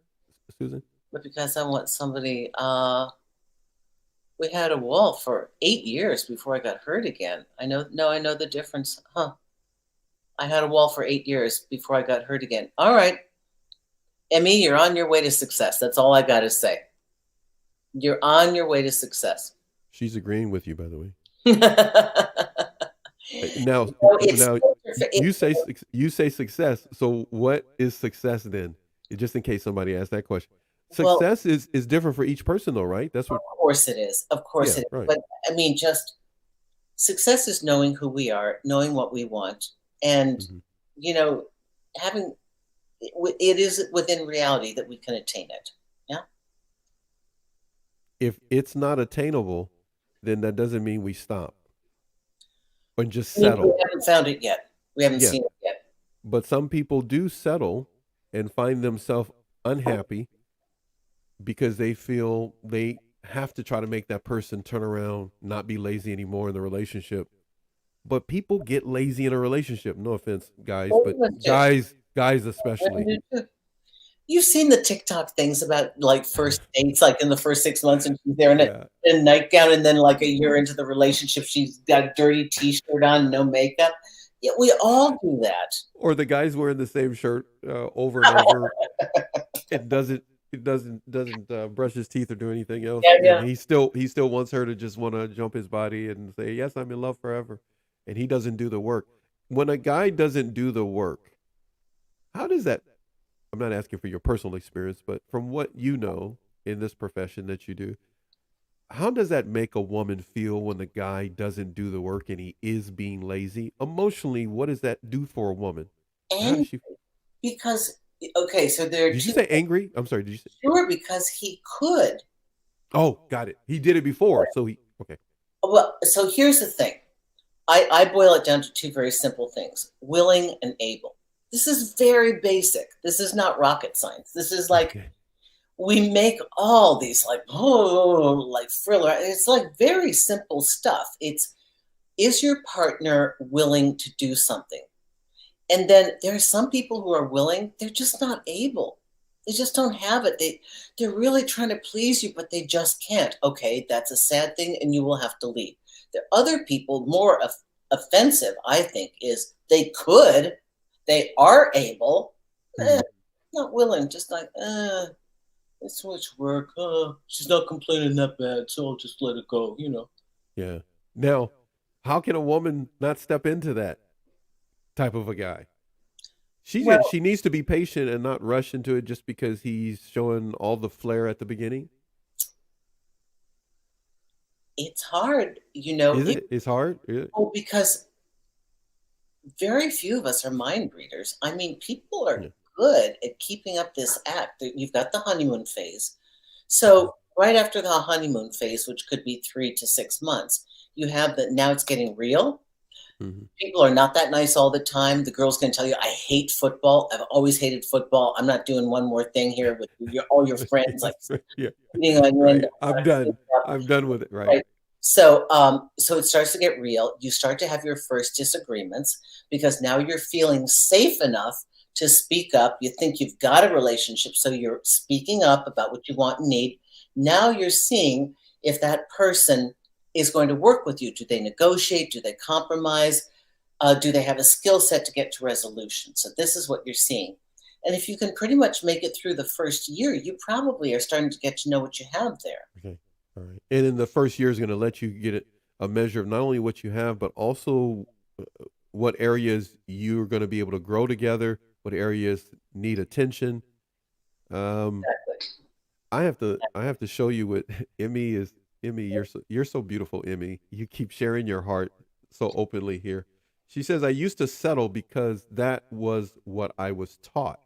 Susan? But because I want somebody, we had a wall for 8 years before I got hurt again. I know the difference. Huh. I had a wall for 8 years before I got hurt again. All right. Emmy, you're on your way to success. That's all I got to say. You're on your way to success. She's agreeing with you, by the way. Now, Now you say success. So what is success then? Just in case somebody asked that question. Success is different for each person, though, right? That's what. Of course it is. Of course it is. Right. But I mean, just success is knowing who we are, knowing what we want, and having it is within reality that we can attain it. Yeah. If it's not attainable, then that doesn't mean we stop and just settle. We haven't found it yet. We haven't seen it yet. But some people do settle and find themselves unhappy because they feel they have to try to make that person turn around, not be lazy anymore in the relationship. But people get lazy in a relationship. No offense, guys, but guys especially. You've seen the TikTok things about like first dates, like in the first 6 months, and she's there in a nightgown, and then like a year into the relationship, she's got a dirty T-shirt on, no makeup. Yeah, we all do that. Or the guy's wearing the same shirt over and over. It doesn't brush his teeth or do anything else. Yeah. And he still wants her to just want to jump his body and say, yes, I'm in love forever. And he doesn't do the work. When a guy doesn't do the work, how does that, I'm not asking for your personal experience, but from what you know in this profession that you do, how does that make a woman feel when the guy doesn't do the work and he is being lazy? Emotionally, what does that do for a woman? Because, okay, so there. Did you say angry? I'm sorry. Did you say? Sure, because he could. Oh, got it. He did it before, so okay. Well, so here's the thing. I boil it down to two very simple things: willing and able. This is very basic. This is not rocket science. This is like we make all these like thriller. It's like very simple stuff. Is your partner willing to do something? And then there are some people who are willing, they're just not able. They just don't have it. They're really trying to please you, but they just can't. Okay, that's a sad thing, and you will have to leave. There are other people, more offensive, I think, is they could, they are able, Mhm. not willing, just like, it's too much work. She's not complaining that bad, so I'll just let it go, you know. Yeah. Now, how can a woman not step into that type of a guy? Well, She needs to be patient and not rush into it just because he's showing all the flair at the beginning. it's hard, you know, Is it? It's hard. Yeah. because very few of us are mind readers. I mean, people are Yeah. good at keeping up this act. You've got the honeymoon phase. Okay. So, right after the honeymoon phase, which could be 3 to 6 months, you have that now it's getting real. Hmm. People are not that nice all the time. The girl's going to tell you, I hate football. I've always hated football. I'm not doing one more thing here with all your friends, like Yeah. beating on your Right. end. I'm done. I'm done with it. Right. Right. So it starts to get real. You start to have your first disagreements because now you're feeling safe enough to speak up. You think you've got a relationship, so you're speaking up about what you want and need. Now you're seeing if that person is going to work with you. Do they negotiate? Do they compromise? Do they have a skill set to get to resolution? So this is what you're seeing. And if you can pretty much make it through the first year, you probably are starting to get to know what you have there. Okay. All right. And in the first year is going to let you get a measure of not only what you have, but also what areas you're going to be able to grow together, what areas need attention. Um, Exactly. I have to show you what Emmy is. Emmy, you're so beautiful, Emmy. You keep sharing your heart so openly here. She says, I used to settle because that was what I was taught,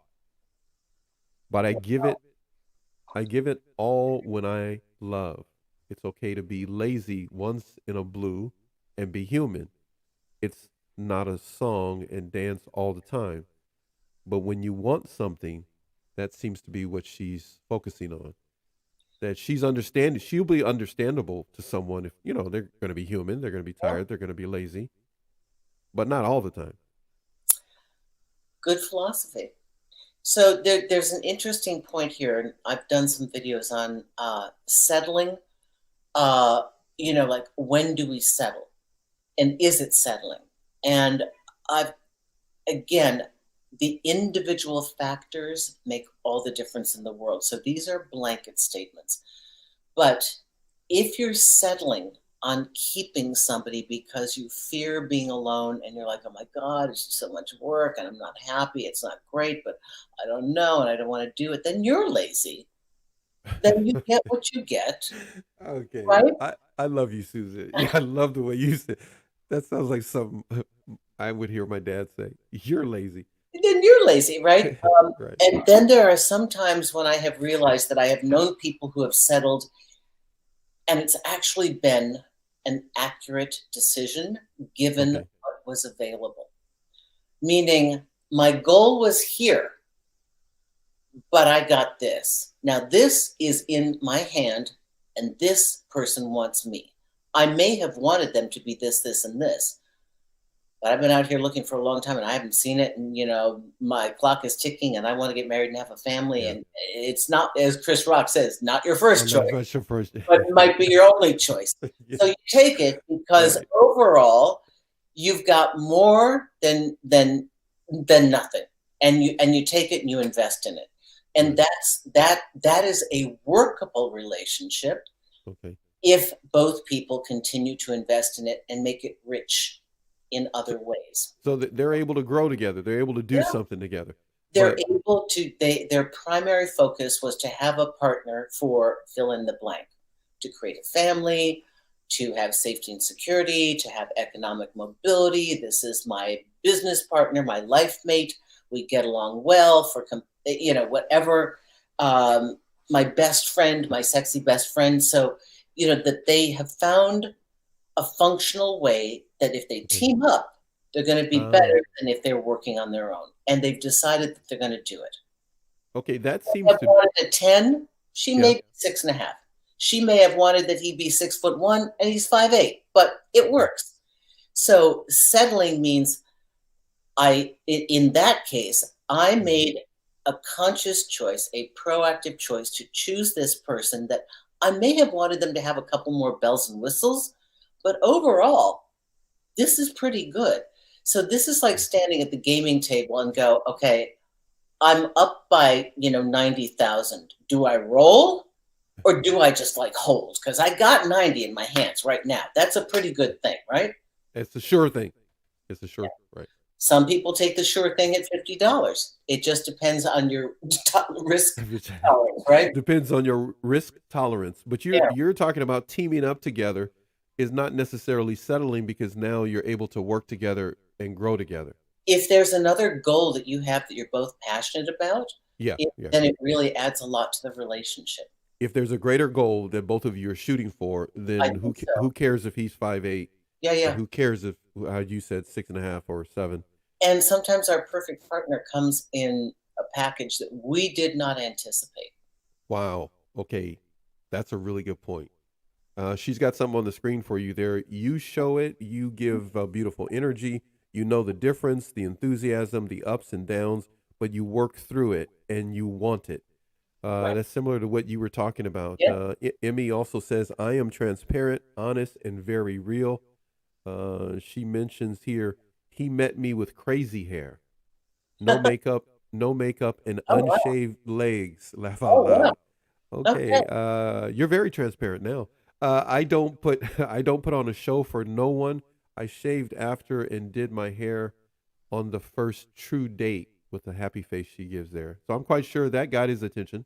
but I give it all when I love. It's okay to be lazy once in a blue and be human. It's not a song and dance all the time. But when you want something, that seems to be what she's focusing on. That she's understanding, she'll be understandable to someone if, they're going to be human, they're going to be tired, they're going to be lazy, but not all the time. Good philosophy. So there's an interesting point here, and I've done some videos on settling. Uh, like when do we settle, and is it settling? And I've again, the individual factors make all the difference in the world. So these are blanket statements. But if you're settling on keeping somebody because you fear being alone and you're like, oh my God, it's just so much work and I'm not happy, it's not great, but I don't know and I don't want to do it, then you're lazy. Then you get what you get, Okay. right? I love you, Susan. Yeah, I love the way you said that. Sounds like something I would hear my dad say. You're lazy. Then you're lazy, right? Right. And then there are some times when I have realized that I have known people who have settled and it's actually been an accurate decision given Okay. what was available. Meaning, my goal was here, but I got this. Now, this is in my hand, and this person wants me. I may have wanted them to be this, this, and this, but I've been out here looking for a long time and I haven't seen it. And, my clock is ticking and I want to get married and have a family. Yeah. And it's not, as Chris Rock says, not your first I'm not choice, about your first. but it might be your only choice. Yeah. So you take it because Right. overall, you've got more than nothing, and you take it and you invest in it, and Right. that is a workable relationship Okay. if both people continue to invest in it and make it rich in So, other ways. so that they're able to grow together. They're able to do Yeah, something together. they're But able to. Their primary focus was to have a partner for fill in the blank, to create a family, to have safety and security, to have economic mobility. This is my business partner, my life mate. We get along well for whatever. My best friend, my sexy best friend. So that they have found a functional way that if they okay. team up, they're going to be Ah, better than if they're working on their own. And they've decided that they're going to do it. okay. That May seems have to. wanted a 10, she Yeah. may be 6.5. She may have wanted that he be 6'1" and he's 5'8", but it Okay. works. So settling means in that case, I Mhm. made a conscious choice, a proactive choice to choose this person that I may have wanted them to have a couple more bells and whistles, but overall, this is pretty good. So this is like standing at the gaming table and go, okay, I'm up by 90,000. Do I roll or do I just like hold? Because I got 90 in my hands right now. That's a pretty good thing, right? It's a sure thing. It's a sure, right. Some people take the sure thing at $50. It just depends on your risk tolerance, right? Depends on your risk tolerance. But Yeah. you're talking about teaming up together is not necessarily settling, because now you're able to work together and grow together. If there's another goal that you have that you're both passionate about, Yeah, yeah. then it really adds a lot to the relationship. If there's a greater goal that both of you are shooting for, I then think so. who cares if he's 5'8"? Yeah, And yeah. who cares if, how you said, 6.5 or 7? And sometimes our perfect partner comes in a package that we did not anticipate. Wow. Okay, that's a really good point. She's got something on the screen for you there. You show it. You give beautiful energy. You know the difference, the enthusiasm, the ups and downs, but you work through it and you want it. Right. That's similar to what you were talking about. Yeah. Emmy also says, I am transparent, honest, and very real. She mentions here, he met me with crazy hair, no makeup, and Oh, wow. unshaved legs. Laugh out Oh, wow. loud. Okay. Okay, you're very transparent now. I don't put I don't put on a show for no one. I shaved after and did my hair on the first true date with the happy face she gives there. So I'm quite sure that got his attention.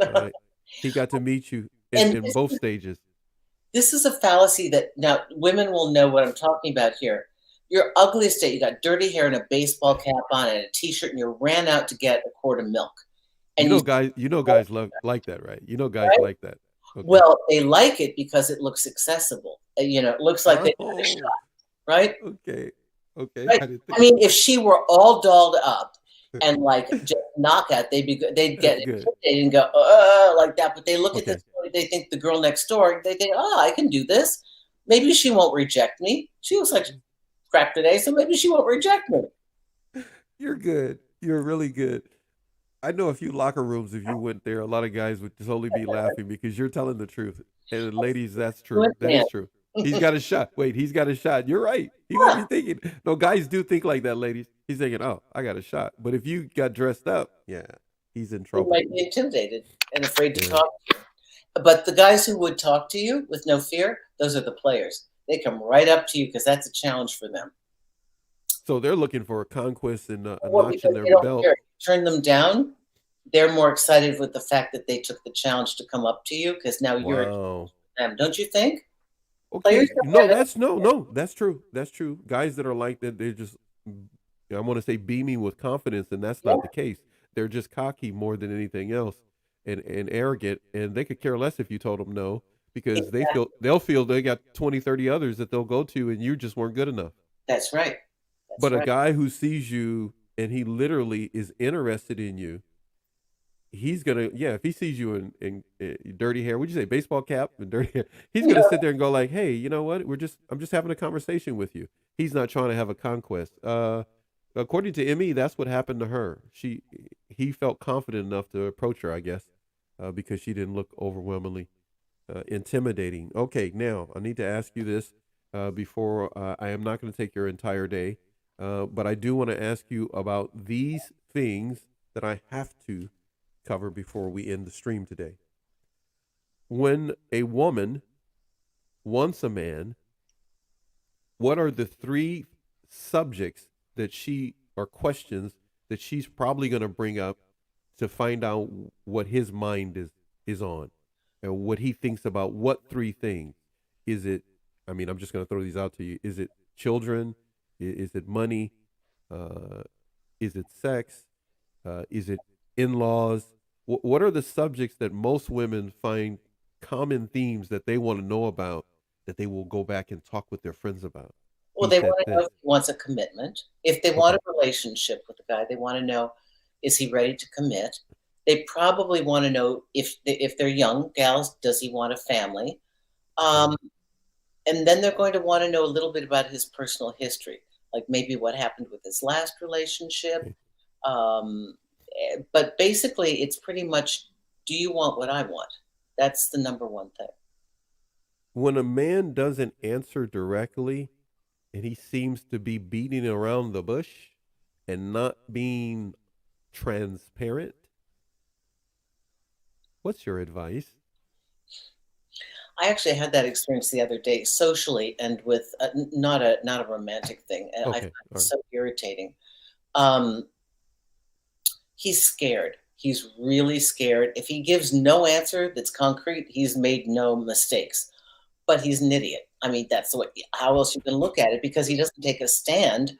Uh, he got to meet you And in both stages. this is a fallacy that now women will know what I'm talking about here. Your ugliest date, you got dirty hair and a baseball cap on and a t-shirt, and you ran out to get a quart of milk. And You know guys love like that, right? You know guys right? like that. Okay. Well, they like it because it looks accessible. It looks like they got a shot, Oh, right? okay. Okay. Right. I didn't I think mean, if she were all dolled up and like just knockout, they'd that's get good. intimidated and go, like that. But they look at Okay. this, they think the girl next door, they think, oh, I can do this. Maybe she won't reject me. She looks like crap today, so maybe she won't reject me. You're good. You're really good. I know a few locker rooms, if you went there, a lot of guys would totally be laughing because you're telling the truth. And ladies, that's true. Good That man. is true. He's got a shot. Wait, he's got a shot. You're right. He might be thinking. No, guys do think like that, ladies. He's thinking, oh, I got a shot. But if you got dressed up, yeah, he's in You trouble. might be intimidated and afraid to Yeah. talk. But the guys who would talk to you with no fear, those are the players. They come right up to you because that's a challenge for them. So they're looking for a conquest and a Well, notch in because their they don't belt. care. Turn them down. They're more excited with the fact that they took the challenge to come up to you because now you're Wow. them, don't you think? Okay. Players don't No, have it. that's no. That's true. That's true. Guys that are like that, they're just, I want to say, beaming with confidence, and that's Yeah, not the case. They're just cocky more than anything else, and arrogant, and they could care less if you told them no, because exactly. they'll feel they got 20, 30 others that they'll go to, and you just weren't good enough. That's right. That's But a right. guy who sees you and he literally is interested in you, he's gonna, yeah, if he sees you in dirty hair, would you say baseball cap and dirty hair, he's gonna sit there and go like, hey, you know what, I'm just having a conversation with you. He's not trying to have a conquest. According to Emmy, that's what happened to her. He felt confident enough to approach her, I guess, because she didn't look overwhelmingly intimidating. Okay, now I need to ask you this before I am not going to take your entire day, but I do want to ask you about these things that I have to cover before we end the stream today. When a woman wants a man, what are the 3 subjects that she, or questions that she's probably going to bring up to find out what his mind is on and what he thinks about what 3 things? Is it, I mean, I'm just going to throw these out to you. Is it children? Is it money? Uh, is it sex? Is it in-laws? What are the subjects that most women find common themes that they want to know about, that they will go back and talk with their friends about? Well, He they said want to know this. if he wants a commitment. If they want Okay. a relationship with the guy, they want to know, is he ready to commit? They probably want to know if they're young gals, does he want a family? Okay. Um, and then they're going to want to know a little bit about his personal history, like maybe what happened with his last relationship. Okay. Um, but basically, it's pretty much, do you want what I want? That's the number one thing. When a man doesn't answer directly, and he seems to be beating around the bush and not being transparent. What's your advice? I actually had that experience the other day socially and with not a romantic thing. And I find Okay, it all right. so irritating. Um, he's scared. He's really scared. If he gives no answer that's concrete, he's made no mistakes. But he's an idiot. I mean, that's what. How else you can look at it? Because he doesn't take a stand,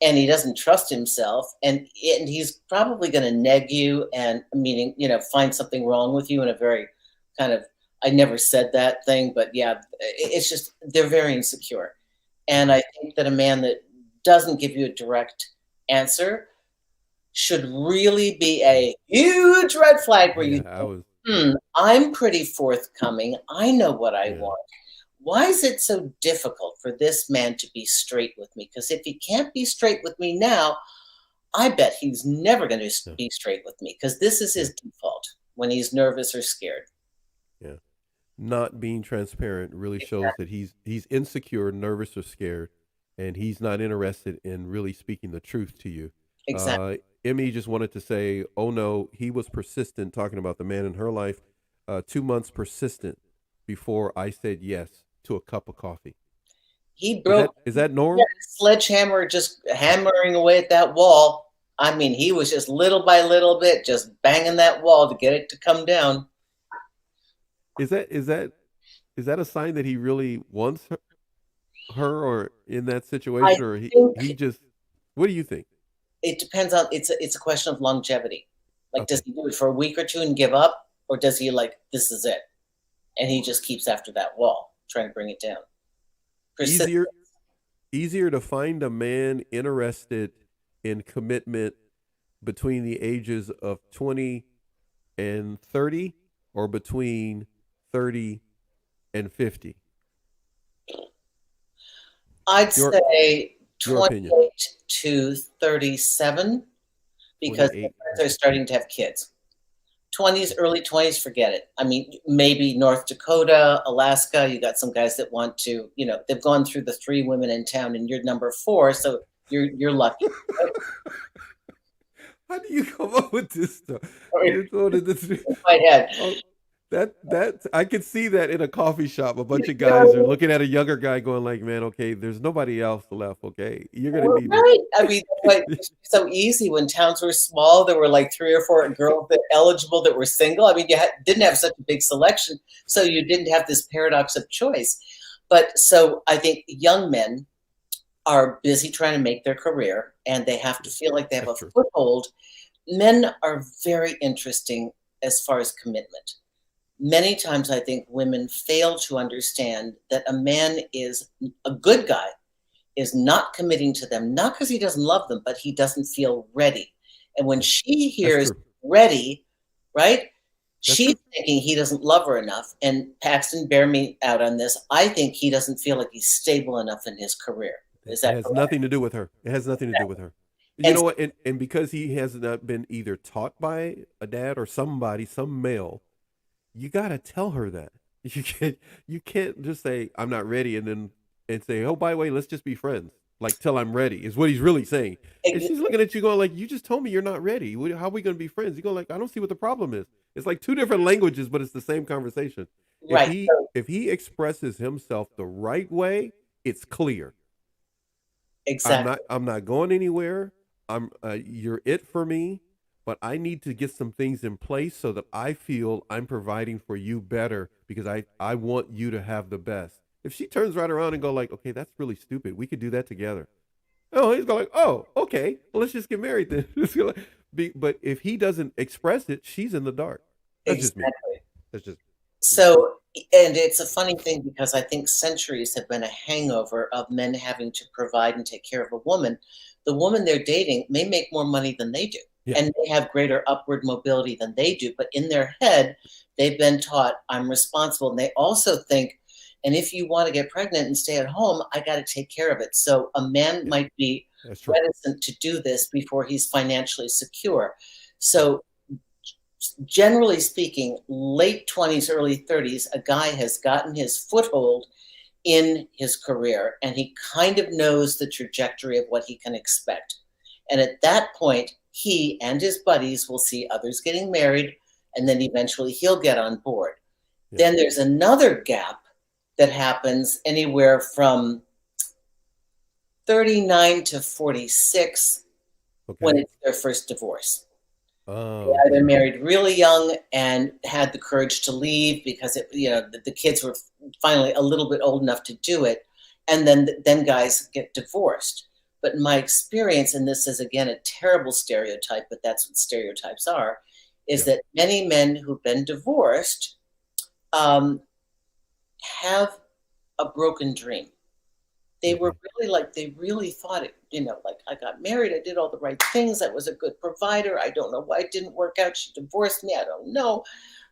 and he doesn't trust himself, and he's probably going to neg you, and meaning find something wrong with you in a very kind of I never said that thing, but yeah, it's just they're very insecure, and Okay. I think that a man that doesn't give you a direct answer should really be a huge red flag where you Yeah, I think, was. Yeah, I'm pretty forthcoming. I know what I yeah, want. Why is it so difficult for this man to be straight with me? Because if he can't be straight with me now, I bet he's never going to yeah, be straight with me because this is yeah, his default when he's nervous or scared. yeah. Not being transparent really shows that he's insecure, nervous, or scared, and he's not interested in really speaking the truth to you. Exactly. Emmy just wanted to say, "Oh no, he was persistent." Talking about the man in her life, 2 months persistent before I said yes to a cup of coffee. He Is broke that he had norm? a sledgehammer just hammering away at that wall. I mean, he was just little by little bit just banging that wall to get it to come down. Is that a sign that he really wants her or in that I situation, or he think just? What do you think? it depends on it's a question of longevity. Like, does Okay, he do it for a week or two and give up, or does he like this is it, and he just keeps after that wall, trying to bring it down? Persist. easier easier to find a man interested in commitment between the ages of 20 and 30, or between 30 and 50. I'd Your say your opinion. 28 to 37 because the 28. friends are starting to have kids. 20s, early 20s, forget it. I mean, maybe North Dakota, Alaska, you got some guys that want to, they've gone through the 3 women in town and you're number 4, so you're lucky. How do you come up with this stuff? Right? You're throwing in this. In my head. Oh, that I could see that in a coffee shop. A bunch of You know guys are looking at a younger guy, going like, "Man, okay, there's nobody else left. Okay, you're gonna Well, need to." right. I mean, that's why it was so easy when towns were small. There were like 3 or 4 girls that eligible that were single. I mean, didn't have such a big selection, so you didn't have this paradox of choice. But so I think young men are busy trying to make their career, and they have to feel like they have That's a true. foothold. Men are very interesting as far as commitment. Many times, I think women fail to understand that a man is a good guy is not committing to them, not because he doesn't love them, but he doesn't feel ready. And when Yeah, she that's hears true. ready, right, That's she's true. thinking he doesn't love her enough. And Paxton, bear me out on this. I think he doesn't feel like he's stable enough in his career. It Is that has correct? nothing to do with her. It has nothing to do with her. You And know what? And because he has not been either taught by a dad or somebody, some male, you gotta tell her that. You can't just say I'm not ready and say, oh, by the way, let's just be friends. Like till I'm ready is what he's really saying. And she's looking at you going like, you just told me you're not ready. How are we gonna be friends? You go like, I don't see what the problem is. It's like two different languages, but it's the same conversation. If right, he so if he expresses himself the right way, it's clear. exactly, I'm not going anywhere. You're it for me, but I need to get some things in place so that I feel I'm providing for you better because I want you to have the best. If she turns right around and go like, okay, that's really stupid. We could do that together. Oh, he's going like, oh, okay. Well, let's just get married then. But if he doesn't express it, she's in the dark. That's just me. exactly. That's just me. So, and it's a funny thing because I think centuries have been a hangover of men having to provide and take care of a woman. The woman they're dating may make more money than they do, Yeah. and they have greater upward mobility than they do. But in their head, they've been taught, I'm responsible. And they also think, and if you want to get pregnant and stay at home, I got to take care of it. So a man Yeah. might be That's true. reticent to do this before he's financially secure. So generally speaking, late 20s, early 30s, a guy has gotten his foothold in his career, and he kind of knows the trajectory of what he can expect. And at that point, he and his buddies will see others getting married, and then eventually he'll get on board. Yeah. Then there's another gap that happens anywhere from 39 to 46 when it's their first divorce. Oh, They either married really young and had the courage to leave because the kids were finally a little bit old enough to do it, and then guys get divorced. But in my experience, and this is again a terrible stereotype, but that's what stereotypes are, is that many men who've been divorced have a broken dream. They were they really thought it, like, I got married, I did all the right things, I was a good provider, I don't know why it didn't work out, she divorced me, I don't know.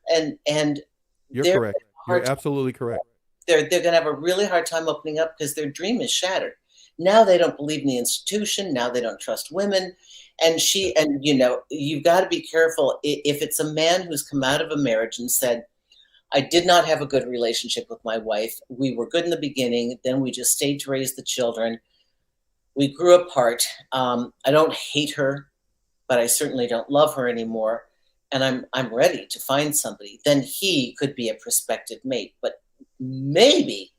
And you're correct. You're absolutely correct. They're going to have a really hard time opening up because their dream is shattered. Now they don't believe in the institution. Now they don't trust women. And you've got to be careful if it's a man who's come out of a marriage and said, I did not have a good relationship with my wife. We were good in the beginning. Then we just stayed to raise the children. We grew apart. I don't hate her, but I certainly don't love her anymore. And I'm ready to find somebody. Then he could be a prospective mate. But maybe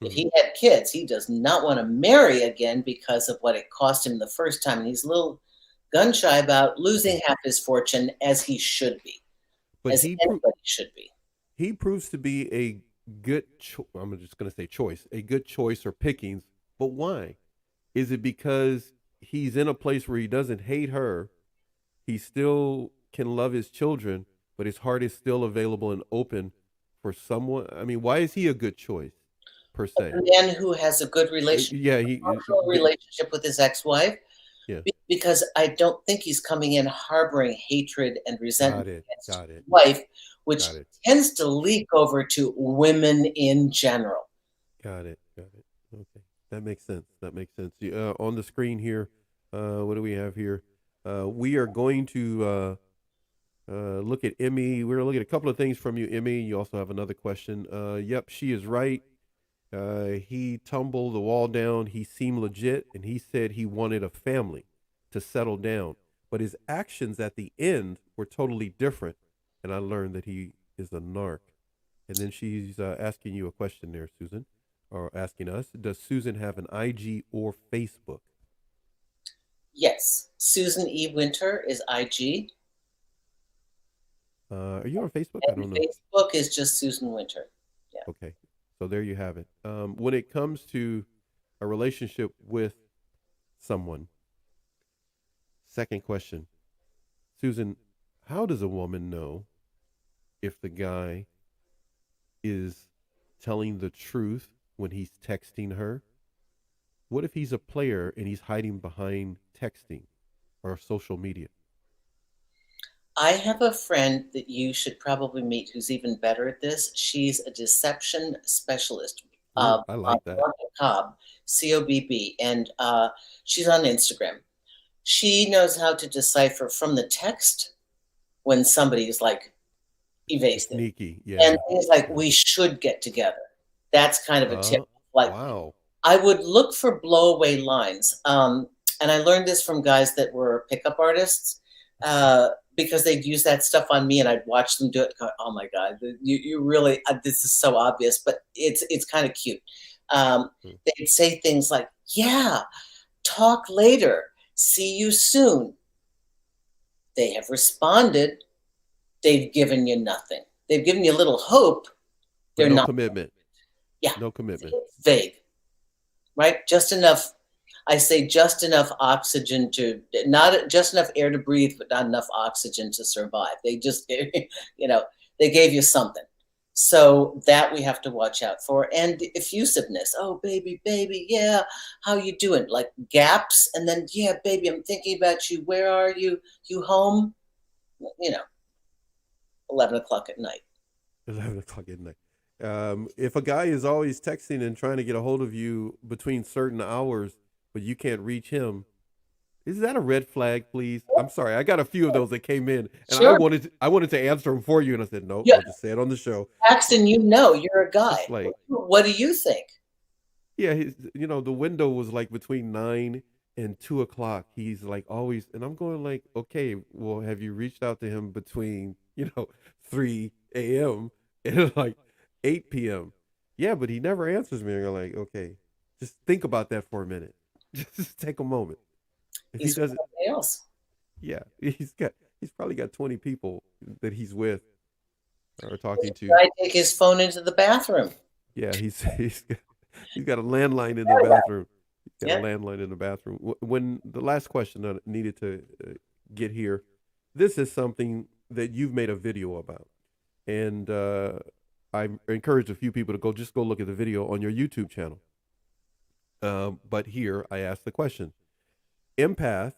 if he had kids, he does not want to marry again because of what it cost him the first time. And he's a little gun shy about losing half his fortune, as he should be, but as anybody should be. He proves to be a good, I'm just going to say choice, a good choice or pickings. But why? Is it because he's in a place where he doesn't hate her? He still can love his children, but his heart is still available and open for someone. I mean, why is he a good choice, per se? A man who has a good relationship, relationship with his ex-wife. Yeah. Because I don't think he's coming in harboring hatred and resentment against his wife, which tends to leak over to women in general. Got it. Okay. That makes sense. On the screen here, what do we have here? We are going to look at Emmy. We're going to look at a couple of things from you, Emmy. You also have another question. Yep, she is right. He tumbled the wall down. He seemed legit, and he said he wanted a family to settle down. But his actions at the end were totally different, and I learned that he is a narc. And then she's asking you a question there, Susan, or asking us, does Susan have an IG or Facebook? Yes. Susan E. Winter is IG. Are you on Facebook? And I don't know. Facebook is just Susan Winter. Yeah. Okay. So there you have it. When it comes to a relationship with someone, second question, Susan, how does a woman know if the guy is telling the truth when he's texting her? What if he's a player and he's hiding behind texting or social media? I have a friend that you should probably meet who's even better at this. She's a deception specialist. I like that. Cobb, COBB, and she's on Instagram. She knows how to decipher from the text when somebody is like evasive. Sneaky, yeah. And things like, we should get together. That's kind of a tip. Like, wow. I would look for blowaway lines. And I learned this from guys that were pickup artists. Because they'd use that stuff on me, and I'd watch them do it. Go, oh my God, you really, this is so obvious, but it's kind of cute. They'd say things like, yeah, talk later, see you soon. They have responded. They've given you nothing. They've given you a little hope. They're not commitment. Yeah. No commitment. It's vague, right? Just enough. I say just enough oxygen to, not just enough air to breathe, but not enough oxygen to survive. They just, they gave you something. So that we have to watch out for. And effusiveness. Oh, baby, yeah, how you doing? Like gaps. And then, yeah, baby, I'm thinking about you. Where are you? You home? 11 o'clock at night. 11 o'clock at night. If a guy is always texting and trying to get a hold of you between certain hours, but you can't reach him, is that a red flag, please? I'm sorry, I got a few of those that came in, and sure. I wanted to answer them for you, and I said, no, I'll just say it on the show. Paxton, you're a guy. Like, what do you think? Yeah, the window was like between 9 and 2 o'clock. He's like always, and I'm going like, okay, well, have you reached out to him between 3 a.m. and like 8 p.m.? Yeah, but he never answers me. And you're like, okay, just think about that for a minute. Just take a moment. If he He's with doesn't, somebody else. yeah, he's probably got 20 people that he's with or talking The to. guy take his phone into the bathroom. Yeah, he's got a landline in the bathroom. He's got a Yeah. landline in the bathroom. When the last question that I needed to get here, this is something that you've made a video about, and I encourage a few people to go look at the video on your YouTube channel. But here I ask the question: empath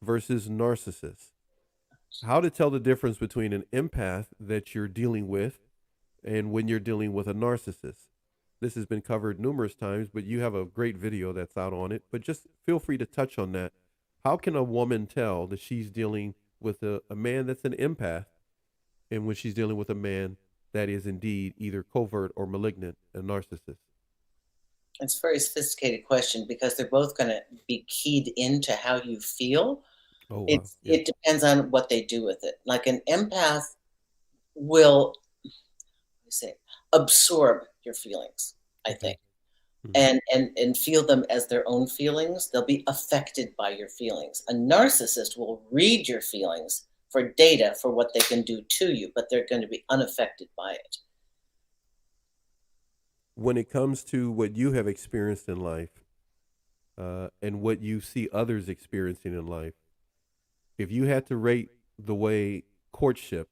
versus narcissist. How to tell the difference between an empath that you're dealing with and when you're dealing with a narcissist. This has been covered numerous times, but you have a great video that's out on it. But just feel free to touch on that. How can a woman tell that she's dealing with a man that's an empath and when she's dealing with a man that is indeed either covert or malignant, a narcissist? It's a very sophisticated question because they're both going to be keyed into how you feel. Oh, wow. It's Yeah. it depends on what they do with it. Like an empath will say absorb your feelings, I Okay. think, Mhm. and feel them as their own feelings. They'll be affected by your feelings. A narcissist will read your feelings for data for what they can do to you, but they're going to be unaffected by it. When it comes to what you have experienced in life and what you see others experiencing in life, if you had to rate the way courtship,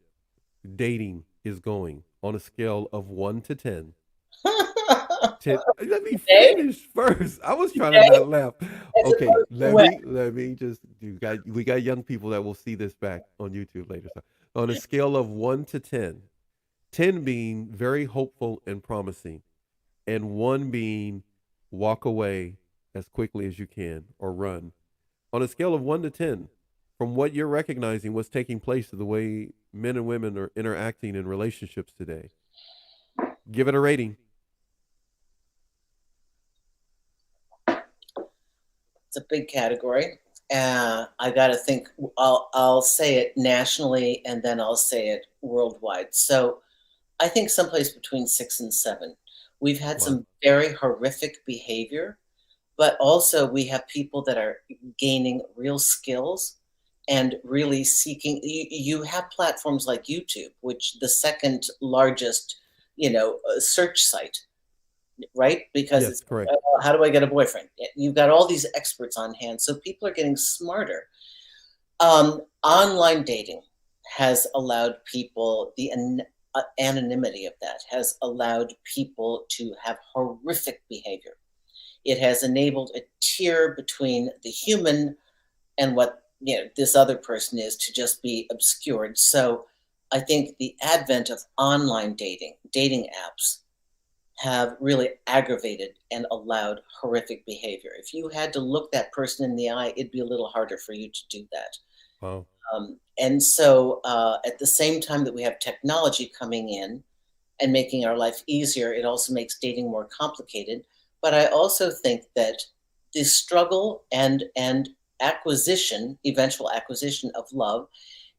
dating is going on a scale of 1 to 10, let me Okay, finish first. I was trying to okay, not laugh. as Okay, opposed to what? let me just we got young people that will see this back on YouTube later. So on a scale of 1 to 10, 10 being very hopeful and promising, and one being walk away as quickly as you can or run. On a scale of 1 to 10, from what you're recognizing, what's taking place to the way men and women are interacting in relationships today, give it a rating. It's a big category. I got to think. I'll say it nationally, and then I'll say it worldwide. So I think someplace between 6 and 7. We've had Wow. some very horrific behavior, but also we have people that are gaining real skills and really seeking. You have platforms like YouTube, which the second largest, search site, right? Because Yes, it's correct. how do I get a boyfriend? You've got all these experts on hand, so people are getting smarter. Online dating has allowed people anonymity of that has allowed people to have horrific behavior. It has enabled a tier between the human and what this other person is to just be obscured. So I think the advent of online dating apps have really aggravated and allowed horrific behavior. If you had to look that person in the eye, it'd be a little harder for you to do that. Wow. And so, at the same time that we have technology coming in and making our life easier, it also makes dating more complicated. But I also think that the struggle and acquisition, eventual acquisition of love,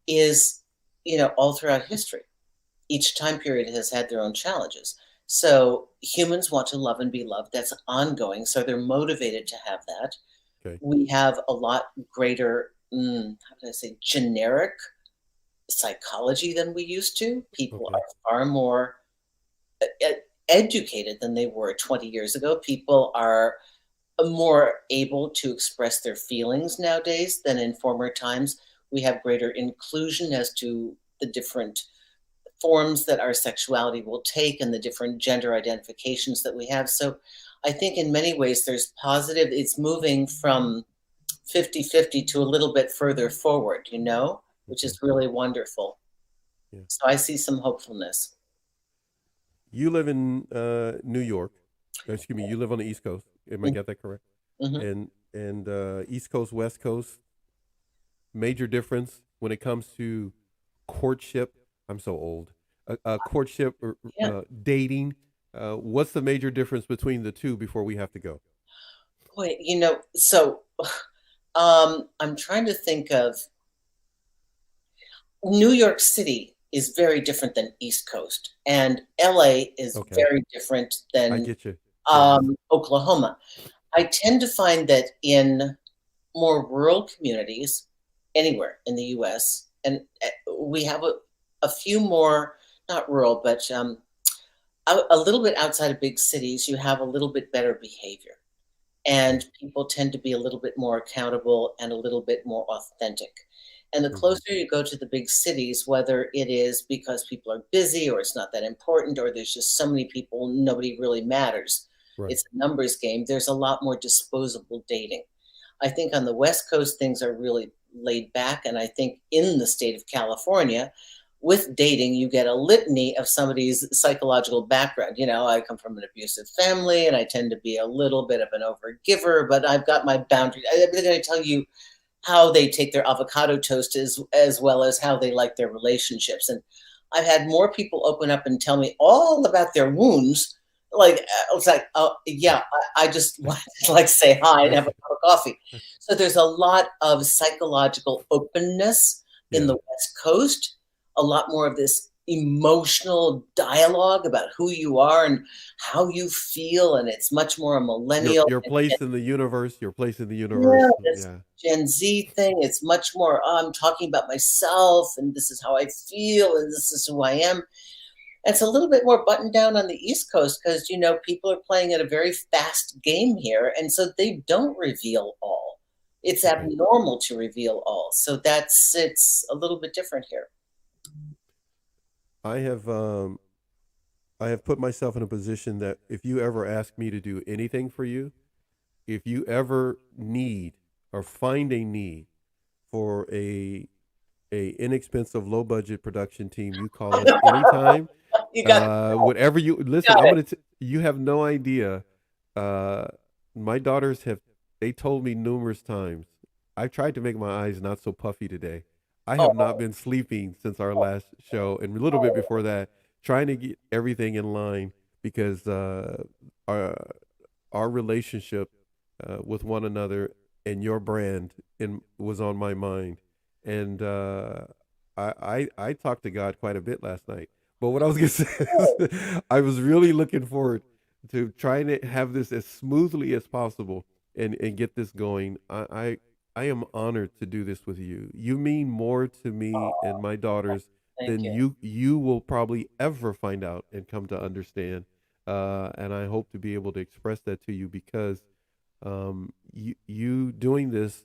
is all throughout history. Each time period has had their own challenges. So humans want to love and be loved. That's ongoing. So they're motivated to have that. Okay. We have a lot greater, how do I say, generic psychology than we used to. People Okay. are far more educated than they were 20 years ago. People are more able to express their feelings nowadays than in former times. We have greater inclusion as to the different forms that our sexuality will take and the different gender identifications that we have. So I think in many ways there's positive. It's moving from 50-50 to a little bit further forward, which Okay. is really wonderful. Yeah. So I see some hopefulness. You live in New York. Excuse me. You live on the East Coast. Am I get that correct? Mm-hmm. And East Coast, West Coast. Major difference when it comes to courtship. I'm so old. Courtship or Yeah. dating. What's the major difference between the two before we have to go? Boy, so I'm trying to think of New York City is very different than East Coast, and LA is Okay, very different I than get you. Yes. Oklahoma. I tend to find that in more rural communities, anywhere in the US, and we have a few more, not rural, but a little bit outside of big cities, you have a little bit better behavior. And people tend to be a little bit more accountable and a little bit more authentic. And the Mm-hmm. closer you go to the big cities, whether it is because people are busy or it's not that important or there's just so many people, nobody really matters. Right. It's a numbers game. There's a lot more disposable dating. I think on the West Coast, things are really laid back. And I think in the state of California, with dating, you get a litany of somebody's psychological background. I come from an abusive family and I tend to be a little bit of an overgiver, but I've got my boundaries. They're going to tell you how they take their avocado toast as well as how they like their relationships. And I've had more people open up and tell me all about their wounds. Like, it's like, oh, yeah, I just want to like say hi and have a cup of coffee. So there's a lot of psychological openness in Yeah. the West Coast, a lot more of this emotional dialogue about who you are and how you feel. And it's much more a Your millennial your place in the universe. Your place in the yeah, universe. this Yeah. Gen Z thing. It's much more, I'm talking about myself and this is how I feel and this is who I am. It's a little bit more buttoned down on the East Coast because, people are playing at a very fast game here. And so they don't reveal all. It's Okay. abnormal to reveal all. So it's a little bit different here. I have I have put myself in a position that if you ever ask me to do anything for you, if you ever need or find a need for a inexpensive low budget production team, you call us anytime. You got Whatever you listen, got it. you have no idea. Uh, my daughters have they told me numerous times. I've tried to make my eyes not so puffy today. I have not Oh, been sleeping since our last show, and a little bit before that, trying to get everything in line because our our relationship with one another and your brand was on my mind, and I talked to God quite a bit last night. But what I was gonna say is, I was really looking forward to trying to have this as smoothly as possible and get this going. I am honored to do this with you. You mean more to me and my daughters thank than you. you will probably ever find out and come to understand. And I hope to be able to express that to you because you doing this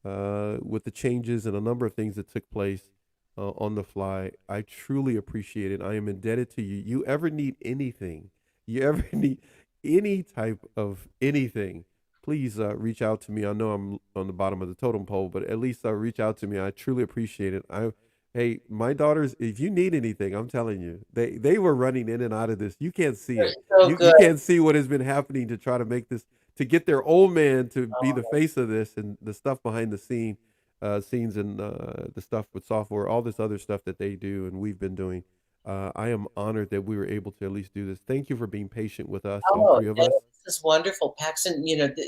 with the changes and a number of things that took place on the fly. I truly appreciate it. I am indebted to you. You ever need anything, you ever need any type of anything, please reach out to me. I know I'm on the bottom of the totem pole, but at least reach out to me. I truly appreciate it. Hey, my daughters, if you need anything, I'm telling you, they were running in and out of this. You can't see You're it. so You good. can't see what has been happening to try to make this to get their old man to be the face of this and the stuff behind the scenes and the stuff with software, all this other stuff that they do and we've been doing. I am honored that we were able to at least do this. Thank you for being patient with us, all Oh, three of us. this is wonderful, Paxton.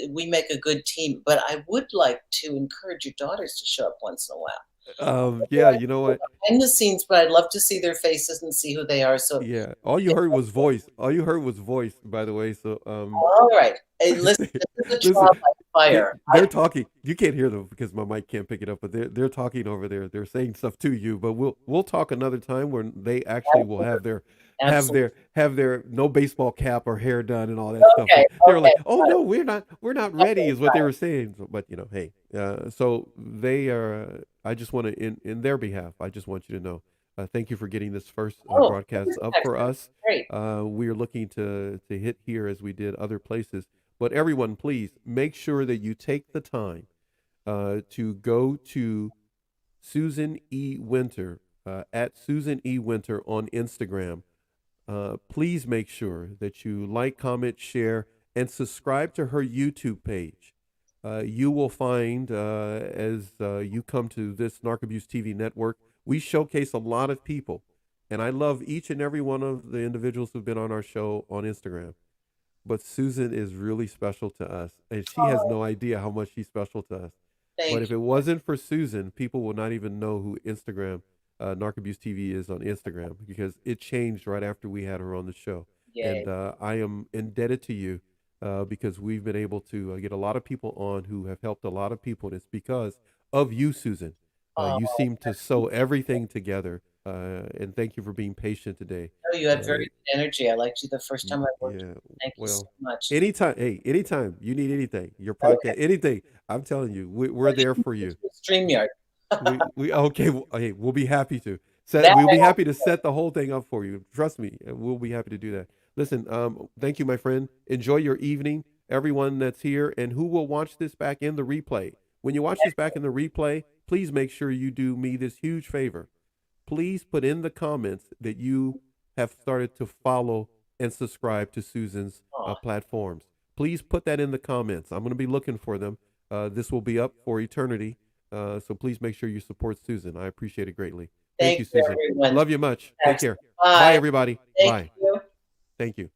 We make a good team, but I would like to encourage your daughters to show up once in a while. Yeah, you know what? Behind the scenes, but I'd love to see their faces and see who they are. So, Yeah, all you heard was voice. All you heard was voice, by the way. So, all right. Hey, listen, this is a listen, trial by fire. they're talking. You can't hear them because my mic can't pick it up, but they're talking over there. They're saying stuff to you. But we'll talk another time when they actually will Absolutely. Absolutely. have their no baseball cap or hair done and all that stuff. Okay. They were Okay. like, "Oh Got it. no, we're not ready," Okay. is what they were saying. So, but hey, so they are. I just want to in their behalf. I just want you to know. Thank you for getting this first Oh, broadcast thanks, up for Paxton. us. Great. We are looking to hit here as we did other places. But everyone, please make sure that you take the time to go to Susan E. Winter at Susan E. Winter on Instagram. Please make sure that you like, comment, share, and subscribe to her YouTube page. You will find as you come to this Narc Abuse TV network, we showcase a lot of people And I love each and every one of the individuals who've been on our show on Instagram. But Susan is really special to us, and she has Oh, no idea how much she's special to us. But thank if it wasn't for Susan, people will not even know who Instagram, Narcabuse TV is on Instagram, because it changed right after we had her on the show. you. And Yay. I am indebted to you because we've been able to get a lot of people on who have helped a lot of people, and it's because of you, Susan. You Oh, seem to sew everything together, and thank you for being patient today. no, you have Uh, very good energy. I liked you the first time I worked with yeah, you. Thank you so well, much. anytime, hey, anytime you need anything, your Okay. podcast, anything, I'm telling you, we're Well, you there can for use you. StreamYard. We okay. Hey, we'll be happy to set. That We'll I be will. happy to set the whole thing up for you. Trust me, and we'll be happy to do that. Listen, thank you, my friend. Enjoy your evening, everyone that's here and who will watch this back in the replay. When you watch this back in the replay, please make sure you do me this huge favor. Please put in the comments that you have started to follow and subscribe to Susan's Oh, platforms. Please put that in the comments. I'm going to be looking for them. This will be up for eternity. So please make sure you support Susan. I appreciate it greatly. Thank thank you, you, Susan. everyone. Love you much. Take Thanks. care. Bye, Bye. everybody. Thank Bye. you. Thank you.